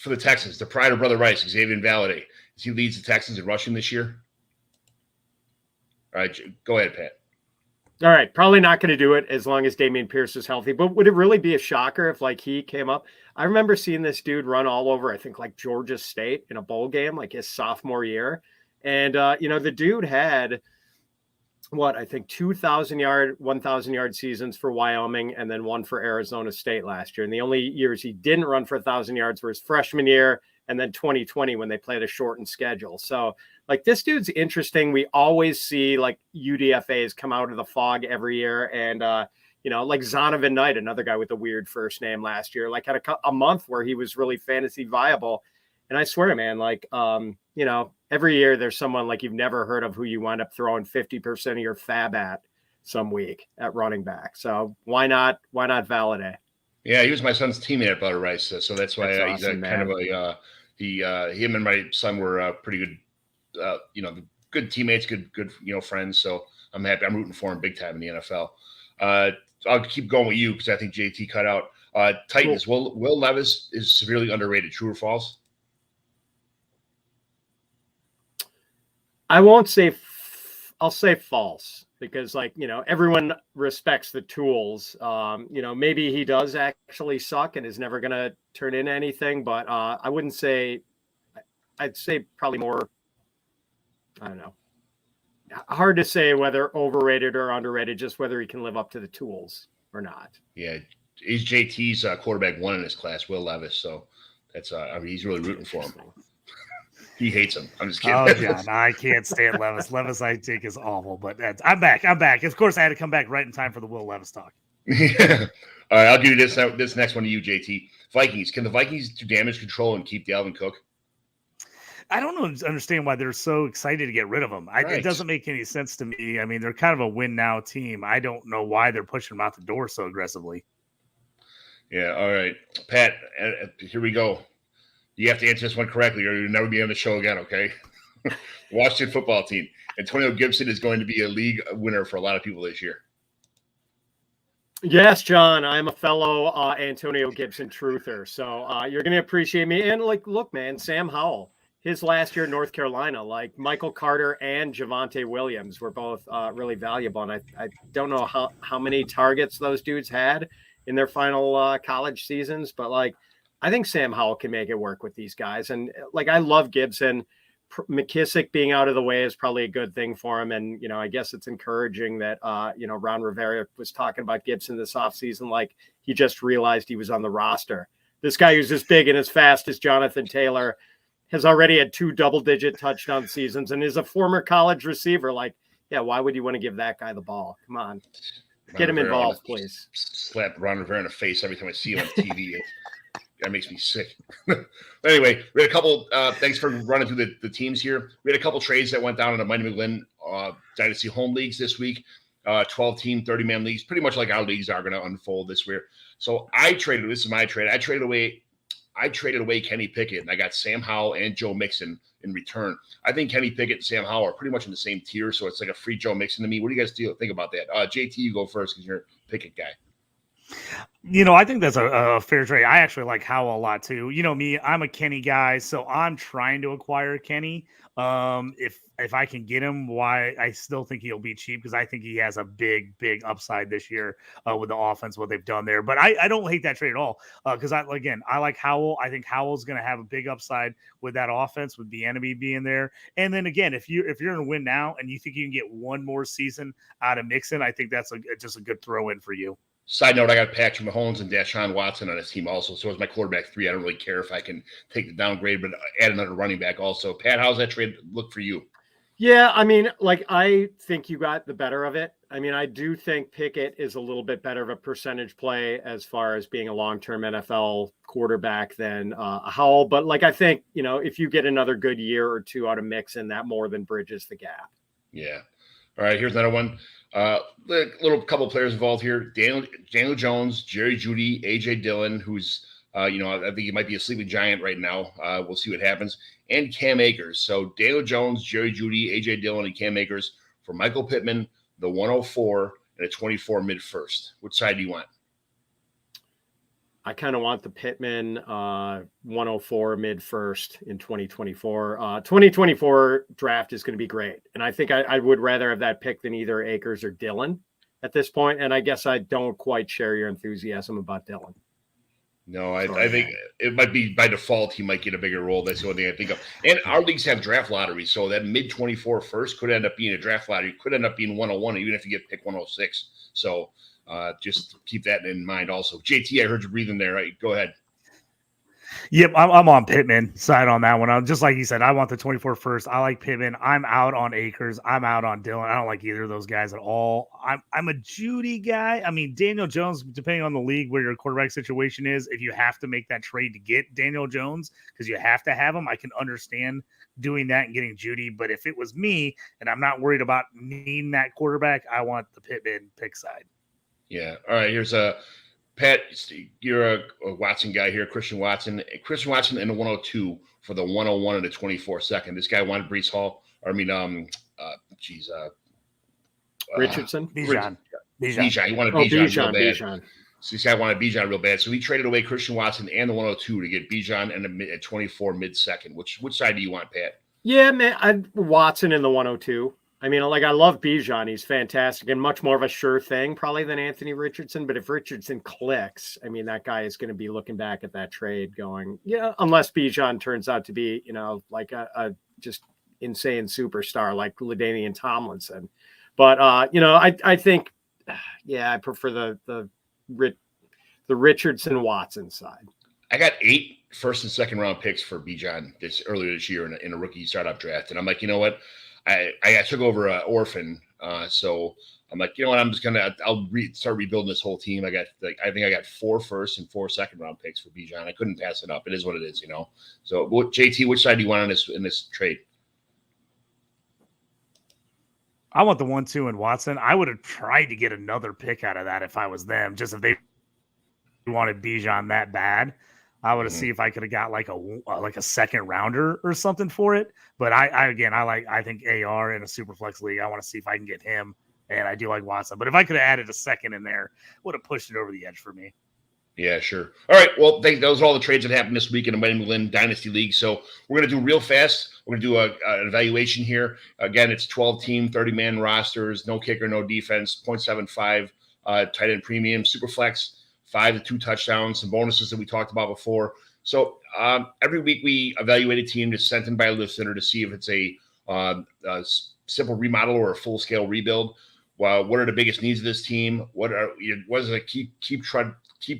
For the Texans, the pride of Brother Rice, Xavier Valade, as he leads the Texans in rushing this year. All right, go ahead, Pat. All right, probably not going to do it as long as Dameon Pierce is healthy. But would it really be a shocker if he came up? I remember seeing this dude run all over, I think Georgia State in a bowl game, his sophomore year. And, the dude had, 2,000 yard, 1,000 yard seasons for Wyoming and then one for Arizona State last year. And the only years he didn't run for 1,000 yards were his freshman year and then 2020 when they played a shortened schedule. So this dude's interesting. We always see UDFAs come out of the fog every year. And, Zonovan Knight, another guy with a weird first name last year, had a month where he was really fantasy viable. And I swear, man, every year there's someone you've never heard of who you wind up throwing 50% of your fab at some week at running back. So why not Valade? Yeah, he was my son's teammate at Brother Rice, so that's why that's he's awesome, kind of him and my son were pretty good, good teammates, good friends. So I'm happy. I'm rooting for him big time in the NFL. I'll keep going with you because I think JT cut out. Titans. Cool. Will Levis is severely underrated. True or false? I won't say, I'll say false because everyone respects the tools. Maybe he does actually suck and is never going to turn into anything, but I wouldn't say, I'd say probably more, I don't know. Hard to say whether overrated or underrated, just whether he can live up to the tools or not. Yeah. He's JT's quarterback one in his class, Will Levis. So that's, he's really rooting for him. He hates him. I'm just kidding. Oh, John, I can't stand Levis. Levis, I think, is awful. But I'm back. Of course, I had to come back right in time for the Will Levis talk. Yeah. All right, I'll give you this next one to you, JT. Vikings. Can the Vikings do damage control and keep Dalvin Cook? I don't understand why they're so excited to get rid of him. It doesn't make any sense to me. I mean, they're kind of a win-now team. I don't know why they're pushing him out the door so aggressively. Yeah, all right. Pat, here we go. You have to answer this one correctly or you'll never be on the show again, okay? Washington football team. Antonio Gibson is going to be a league winner for a lot of people this year. Yes, John. I'm a fellow Antonio Gibson truther. So you're going to appreciate me. And look, man, Sam Howell, his last year in North Carolina, Michael Carter and Javonte Williams were both really valuable. And I don't know how many targets those dudes had in their final college seasons, but I think Sam Howell can make it work with these guys. And I love Gibson. McKissick being out of the way is probably a good thing for him. And, I guess it's encouraging that, Ron Rivera was talking about Gibson this offseason. He just realized he was on the roster. This guy who's as big and as fast as Jonathan Taylor has already had 2 double-digit touchdown seasons and is a former college receiver. Why would you want to give that guy the ball? Come on. Get him involved, please. Slap Ron Rivera in the face every time I see him on TV. That makes me sick. Anyway, we had a couple. Thanks for running through the teams here. We had a couple trades that went down in the Mighty McGlynn Dynasty Home Leagues this week. 12-team, 30-man leagues, pretty much like our leagues are going to unfold this year. So this is my trade. I traded away Kenny Pickett, and I got Sam Howell and Joe Mixon in return. I think Kenny Pickett and Sam Howell are pretty much in the same tier, so it's like a free Joe Mixon to me. What do you guys think about that? JT, you go first because you're a Pickett guy. I think that's a fair trade. I actually like Howell a lot too. You know me, I'm a Kenny guy, so I'm trying to acquire Kenny. If I can get him, I still think he'll be cheap because I think he has a big upside this year with the offense, what they've done there. But I don't hate that trade at all because I like Howell. I think Howell's going to have a big upside with that offense with Bieniemy being there. And then again, if you're going to win now and you think you can get one more season out of Mixon, I think that's just a good throw in for you. Side note, I got Patrick Mahomes and Deshaun Watson on his team also. So as my quarterback 3, I don't really care if I can take the downgrade, but add another running back also. Pat, how's that trade look for you? Yeah, I mean, I think you got the better of it. I mean, I do think Pickett is a little bit better of a percentage play as far as being a long-term NFL quarterback than Howell. But I think, if you get another good year or two out of Mixon, that more than bridges the gap. Yeah. All right, here's another one. Little couple players involved here. Daniel Jones, Jerry Jeudy, A.J. Dillon, who's, I think he might be a sleeping giant right now. We'll see what happens. And Cam Akers. So Daniel Jones, Jerry Jeudy, A.J. Dillon, and Cam Akers for Michael Pittman, the 104, and a 24 mid-first. Which side do you want? I kind of want the Pittman 104 mid-first in 2024. 2024 draft is going to be great. And I think I would rather have that pick than either Akers or Dillon at this point. And I guess I don't quite share your enthusiasm about Dillon. No, I think it might be by default he might get a bigger role. That's the only thing I think of. And our leagues have draft lotteries, so that mid-24 first could end up being a draft lottery. Could end up being 101, even if you get pick 106. So just keep that in mind also. JT, I heard you breathing there. Right? Go ahead. Yep, I'm on Pittman side on that one. I'm just like you said, I want the 24 first. I like Pittman. I'm out on Akers. I'm out on Dillon. I don't like either of those guys at all. I'm a Jeudy guy. I mean, Daniel Jones, depending on the league where your quarterback situation is, if you have to make that trade to get Daniel Jones because you have to have him, I can understand doing that and getting Jeudy. But if it was me and I'm not worried about needing that quarterback, I want the Pittman pick side. Yeah. All right. Here's Pat, you're a Watson guy here, Christian Watson in the 102 for the 101 and the 24 second. This guy wanted Breece Hall. Richardson? Bijan. He wanted Bijan real bad. Bijan. So this guy wanted Bijan real bad. So he traded away Christian Watson and the 102 to get Bijan and a 24 mid-second. Which side do you want, Pat? Yeah, man, Watson in the 102. I mean, I love Bijan. He's fantastic and much more of a sure thing probably than Anthony Richardson. But if Richardson clicks, I mean, that guy is going to be looking back at that trade going, unless Bijan turns out to be, like a just insane superstar like LaDainian Tomlinson. But, I think, I prefer the Richardson Watson side. I got 8 first and second round picks for Bijan earlier this year in a rookie startup draft. And I'm like, you know what? I took over an orphan, so I'm like, you know what? I'm just I'll start rebuilding this whole team. I think I got 4 first and 4 second round picks for Bijan. I couldn't pass it up. It is what it is, So, JT, which side do you want in this trade? I want the 1-2 in Watson. I would have tried to get another pick out of that if I was them. Just if they wanted Bijan that bad, I would have seen if I could have got like a second rounder or something for it. But I think AR in a super flex league. I want to see if I can get him, and I do like Watson. But if I could have added a second in there, would have pushed it over the edge for me. Yeah, sure. All right. Well, those are all the trades that happened this week in the Mighty McGlynn Dynasty League. So we're going to do real fast. We're going to do an evaluation here. Again, it's 12-team, 30-man rosters, no kicker, no defense, 0.75 tight end premium, super flex, 5 to 2 touchdowns, some bonuses that we talked about before. So every week we evaluate a team that's sent in by a listener to see if it's a simple remodel or a full-scale rebuild. What are the biggest needs of this team? What is a keep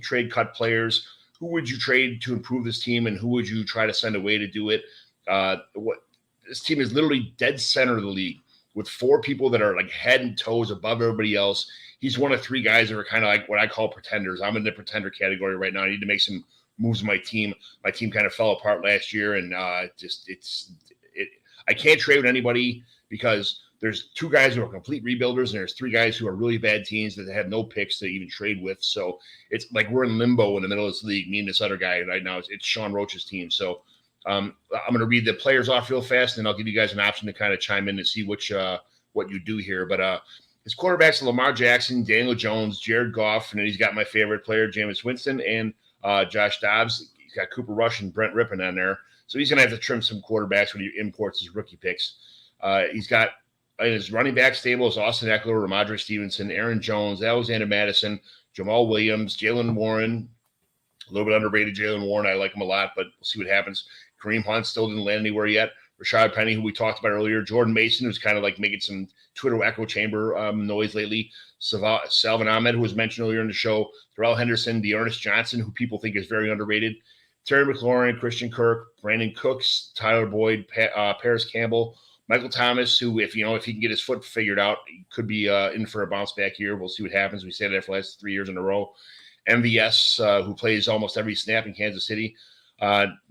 trade cut players? Who would you trade to improve this team, and who would you try to send away to do it? This team is literally dead center of the league with 4 people that are like head and toes above everybody else. He's one of 3 guys that are kind of like what I call pretenders. I'm in the pretender category right now. I need to make some moves my team. My team kind of fell apart last year, and I can't trade with anybody because there's 2 guys who are complete rebuilders, and there's 3 guys who are really bad teams that have no picks to even trade with. So it's like we're in limbo in the middle of this league, me and this other guy right now. It's Sean Roach's team. So I'm going to read the players off real fast, and I'll give you guys an option to kind of chime in and see what you do here. But his quarterbacks are Lamar Jackson, Daniel Jones, Jared Goff, and then he's got my favorite player, Jameis Winston, and Josh Dobbs. He's got Cooper Rush and Brent Rippon on there. So he's going to have to trim some quarterbacks when he imports his rookie picks. He's got in his running back stable is Austin Eckler, Ramondre Stevenson, Aaron Jones, Alexander Madison, Jamal Williams, Jalen Warren, a little bit underrated Jalen Warren. I like him a lot, but we'll see what happens. Kareem Hunt still didn't land anywhere yet. Rashad Penny, who we talked about earlier. Jordan Mason, who's kind of like making some Twitter echo chamber noise lately. Salvin Ahmed, who was mentioned earlier in the show. Terrell Henderson, Dearness Johnson, who people think is very underrated. Terry McLaurin, Christian Kirk, Brandon Cooks, Tyler Boyd, Paris Campbell, Michael Thomas, who if he can get his foot figured out, he could be in for a bounce back year. We'll see what happens. We said that for the last 3 years in a row. MVS, who plays almost every snap in Kansas City.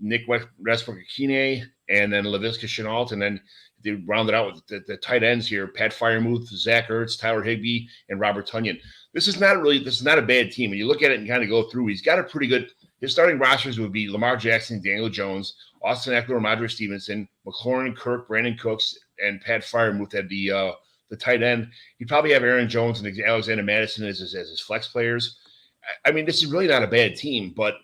Nick Westbrook-Akine, and then Laviska Shenault, and then they rounded out with the tight ends here: Pat Freiermuth, Zach Ertz, Tyler Higbee, and Robert Tonyan. This is not a bad team. When you look at it and kind of go through, he's got a pretty good. His starting rosters would be Lamar Jackson, Daniel Jones, Austin Eckler, Ramondre Stevenson, McLaurin, Kirk, Brandon Cooks, and Pat Freiermuth at the tight end. He'd probably have Aaron Jones and Alexander Madison as his flex players. I mean, this is really not a bad team, but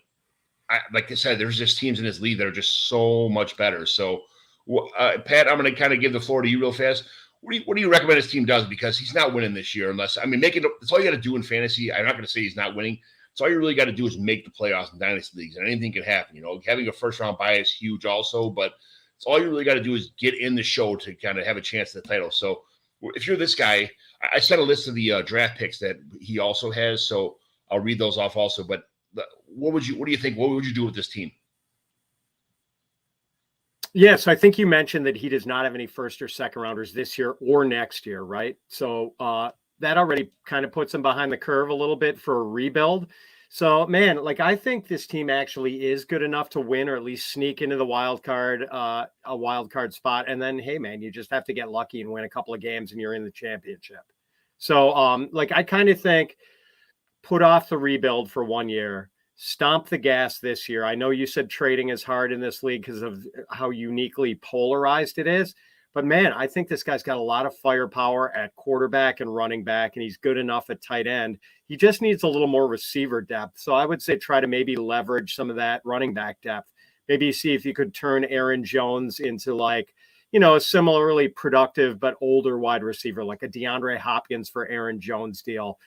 like I said, there's just teams in this league that are just so much better. So, Pat, I'm going to kind of give the floor to you real fast. What do you recommend his team does? Because he's not winning this year unless – I mean, that's all you got to do in fantasy. I'm not going to say he's not winning. It's all you really got to do is make the playoffs in dynasty leagues, and anything can happen. Having a first-round bye is huge also, but it's all you really got to do is get in the show to kind of have a chance at the title. So if you're this guy, I sent a list of the draft picks that he also has, so I'll read those off also. But what do you think? What would you do with this team? Yeah, so I think you mentioned that he does not have any first or second rounders this year or next year, right? So that already kind of puts him behind the curve a little bit for a rebuild. So, man, I think this team actually is good enough to win or at least sneak into the a wild card spot. And then, hey, man, you just have to get lucky and win a couple of games and you're in the championship. So, I kind of think put off the rebuild for 1 year, stomp the gas this year. I know you said trading is hard in this league because of how uniquely polarized it is. But, man, I think this guy's got a lot of firepower at quarterback and running back, and he's good enough at tight end. He just needs a little more receiver depth. So I would say try to maybe leverage some of that running back depth. Maybe see if you could turn Aaron Jones into a similarly productive but older wide receiver, like a DeAndre Hopkins for Aaron Jones deal.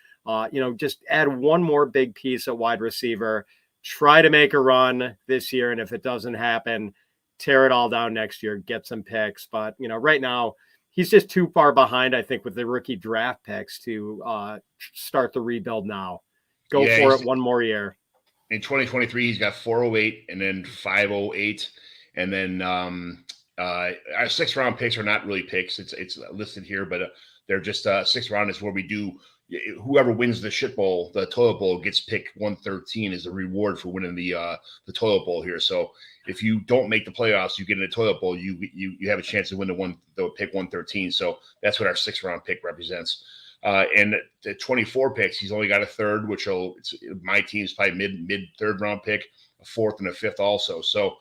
Just add one more big piece at wide receiver. Try to make a run this year, and if it doesn't happen, tear it all down next year, get some picks. But, right now he's just too far behind, I think, with the rookie draft picks to start the rebuild now. Go for it one more year. In 2023, he's got 408 and then 508. And then our 6th round picks are not really picks. It's listed here, but they're just 6th round is where we do. Whoever wins the shit bowl, the toilet bowl, gets pick 113 as a reward for winning the toilet bowl here. So if you don't make the playoffs, you get in the toilet bowl, you have a chance to win the pick 113. So that's what our 6th round pick represents. And the 24 picks, he's only got a 3rd, which my team's probably mid 3rd round pick, a 4th and a 5th also. So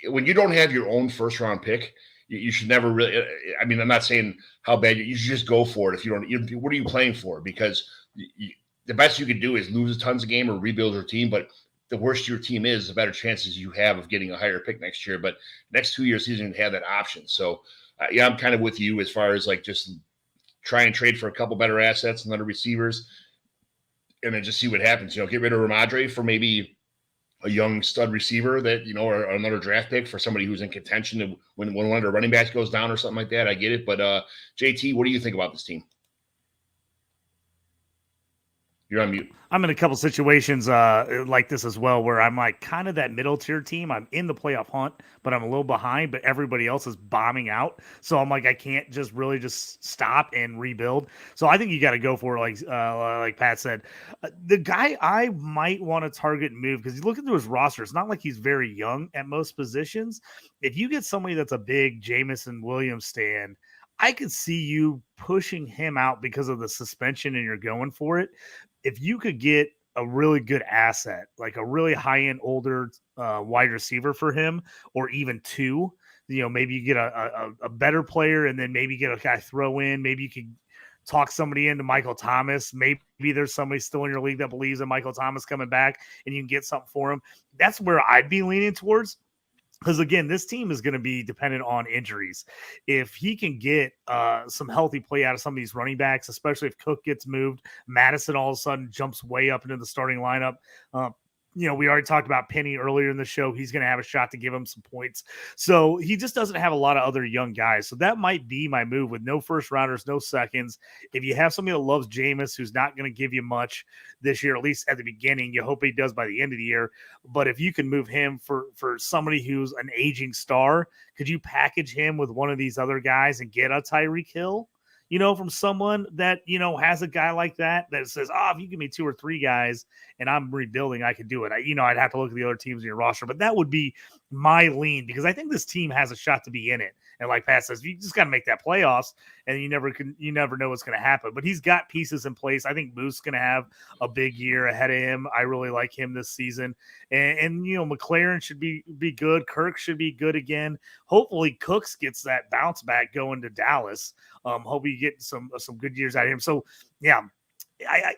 when you don't have your own 1st round pick, you should never really. I mean, I'm not saying how bad you should just go for it. If you don't, what are you playing for? Because the best you could do is lose tons of game or rebuild your team. But the worse your team is, the better chances you have of getting a higher pick next year. But next 2 years, he doesn't have that option. So I'm kind of with you as far as just try and trade for a couple better assets and other receivers, and then just see what happens. Get rid of Ramondre for maybe a young stud receiver that, or another draft pick for somebody who's in contention when one of the running backs goes down or something like that. I get it. But JT, what do you think about this team? You're on mute. I'm in a couple situations like this as well, where I'm like kind of that middle tier team. I'm in the playoff hunt, but I'm a little behind, but everybody else is bombing out. So I'm like, I can't just really just stop and rebuild. So I think you got to go for it. Like Pat said, the guy I might want to target and move, because you look into his roster, it's not like he's very young at most positions. If you get somebody that's a big Jamison Williams stand, I could see you pushing him out because of the suspension and you're going for it. If you could get a really good asset, like a really high-end older wide receiver for him, or even two, maybe you get a better player and then maybe get a guy throw in. Maybe you could talk somebody into Michael Thomas. Maybe there's somebody still in your league that believes in Michael Thomas coming back and you can get something for him. That's where I'd be leaning towards. Because, again, this team is going to be dependent on injuries. If he can get some healthy play out of some of these running backs, especially if Cook gets moved, Madison all of a sudden jumps way up into the starting lineup. We already talked about Penny earlier in the show. He's going to have a shot to give him some points. So he just doesn't have a lot of other young guys. So that might be my move with no first rounders, no seconds. If you have somebody that loves Jameis, who's not going to give you much this year, at least at the beginning, you hope he does by the end of the year. But if you can move him for somebody who's an aging star, could you package him with one of these other guys and get a Tyreek Hill? From someone that, has a guy like that says, if you give me 2 or 3 guys and I'm rebuilding, I could do it. I'd have to look at the other teams in your roster, but that would be my lean, because I think this team has a shot to be in it. And like Pat says, you just got to make that playoffs, and you never know what's going to happen. But he's got pieces in place. I think Moose going to have a big year ahead of him. I really like him this season. And McLaren should be good. Kirk should be good again. Hopefully Cooks gets that bounce back going to Dallas. Hope you get some good years out of him. So, yeah,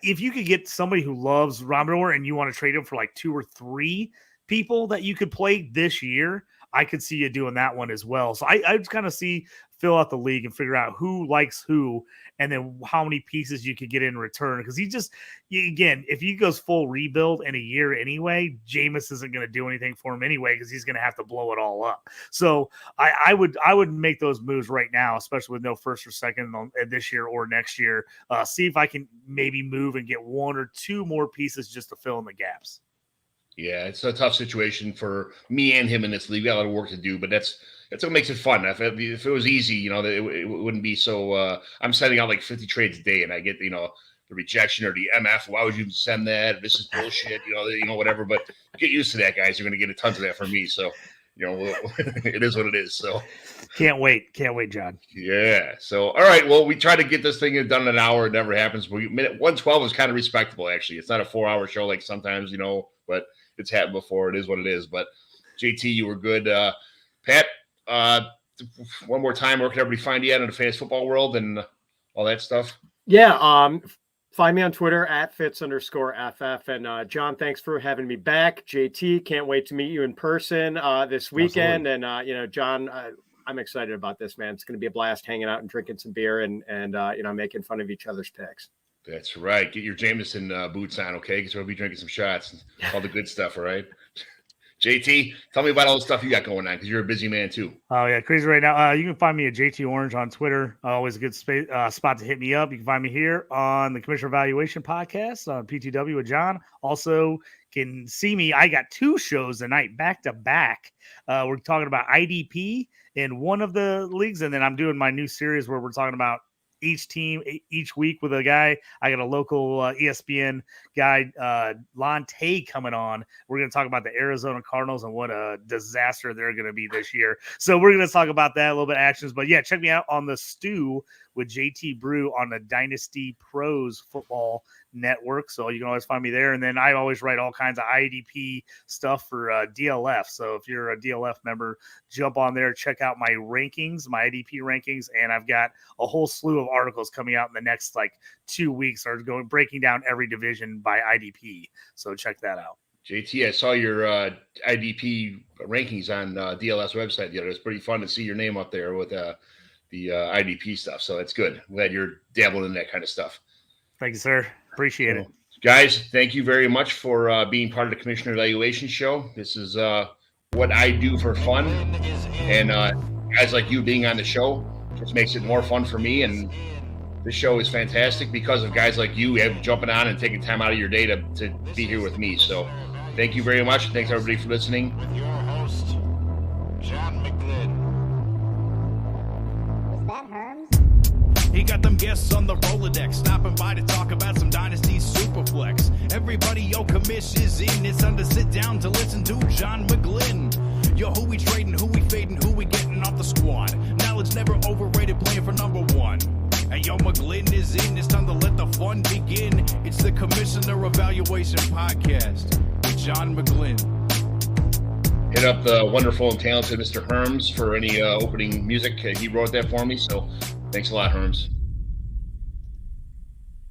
if you could get somebody who loves Romador and you want to trade him for like 2 or 3 people that you could play this year, I could see you doing that one as well. So I just kind of fill out the league and figure out who likes who, and then how many pieces you could get in return. Because if he goes full rebuild in a year anyway, Jameis isn't going to do anything for him anyway, because he's going to have to blow it all up. So I would make those moves right now, especially with no first or second this year or next year. See if I can maybe move and get 1 or 2 more pieces just to fill in the gaps. Yeah, it's a tough situation for me and him in this league. We got a lot of work to do, but that's what makes it fun. If it was easy, it wouldn't be so. I'm sending out like 50 trades a day, and I get the rejection or the MF. Why would you send that? This is bullshit. Whatever. But get used to that, guys. You're going to get tons of that from me. So it is what it is. So can't wait, John. Yeah. So all right. Well, we try to get this thing done in an hour. It never happens. Minute 112 is kind of respectable, actually. It's not a 4-hour show like sometimes, but it's happened before. It is what it is. But JT, you were good. Pat, one more time, where can everybody find you out in the fantasy football world and all that stuff? Yeah. Find me on Twitter at Fitz_FF. And John, thanks for having me back. JT, can't wait to meet you in person this weekend. Absolutely. And John, I'm excited about this, man. It's going to be a blast hanging out and drinking some beer and making fun of each other's picks. That's right. Get your Jameson boots on, okay? Because we'll be drinking some shots and all the good stuff, all right? JT, tell me about all the stuff you got going on, because you're a busy man too. Oh, yeah, crazy right now. You can find me at JT Orange on Twitter. Always a good spot to hit me up. You can find me here on the Commissioner Evaluation Podcast on PTW with John. Also can see me. I got 2 shows tonight back to back. We're talking about IDP in one of the leagues, and then I'm doing my new series where we're talking about each team each week with a guy. I got a local ESPN guy, Lon Tay, coming on. We're going to talk about the Arizona Cardinals and what a disaster they're going to be this year. So we're going to talk about that, a little bit of actions. But yeah, check me out on the Stew with JT Brew on the Dynasty Pros Football Network. So you can always find me there. And then I always write all kinds of IDP stuff for DLF. So if you're a DLF member, jump on there, check out my rankings, my IDP rankings. And I've got a whole slew of articles coming out in the next 2 weeks, are breaking down every division by IDP. So check that out. JT, I saw your IDP rankings on DLS website the other day. It's pretty fun to see your name up there with the IDP stuff. So it's good. I'm glad you're dabbling in that kind of stuff. Thank you, sir. Appreciate it. Guys, thank you very much for being part of the Commissioner Evaluation Show. This is what I do for fun. And guys like you being on the show just makes it more fun for me. And This show is fantastic because of guys like you jumping on and taking time out of your day to be here with me. So thank you very much. Thanks everybody for listening. With your host, John McGlynn. Was that Herms? He got them guests on the Rolodex, stopping by to talk about some Dynasty Superflex. Everybody, yo, commish is in. It's time to sit down to listen to John McGlynn. Yo, who we trading, who we fading, who we getting off the squad. Knowledge never overrated, playing for number one. And yo, McGlynn is in. It's time to let the fun begin. It's the Commissioner Evaluation Podcast with John McGlynn. Hit up the wonderful and talented Mr. Herms for any opening music. He wrote that for me, so thanks a lot, Herms.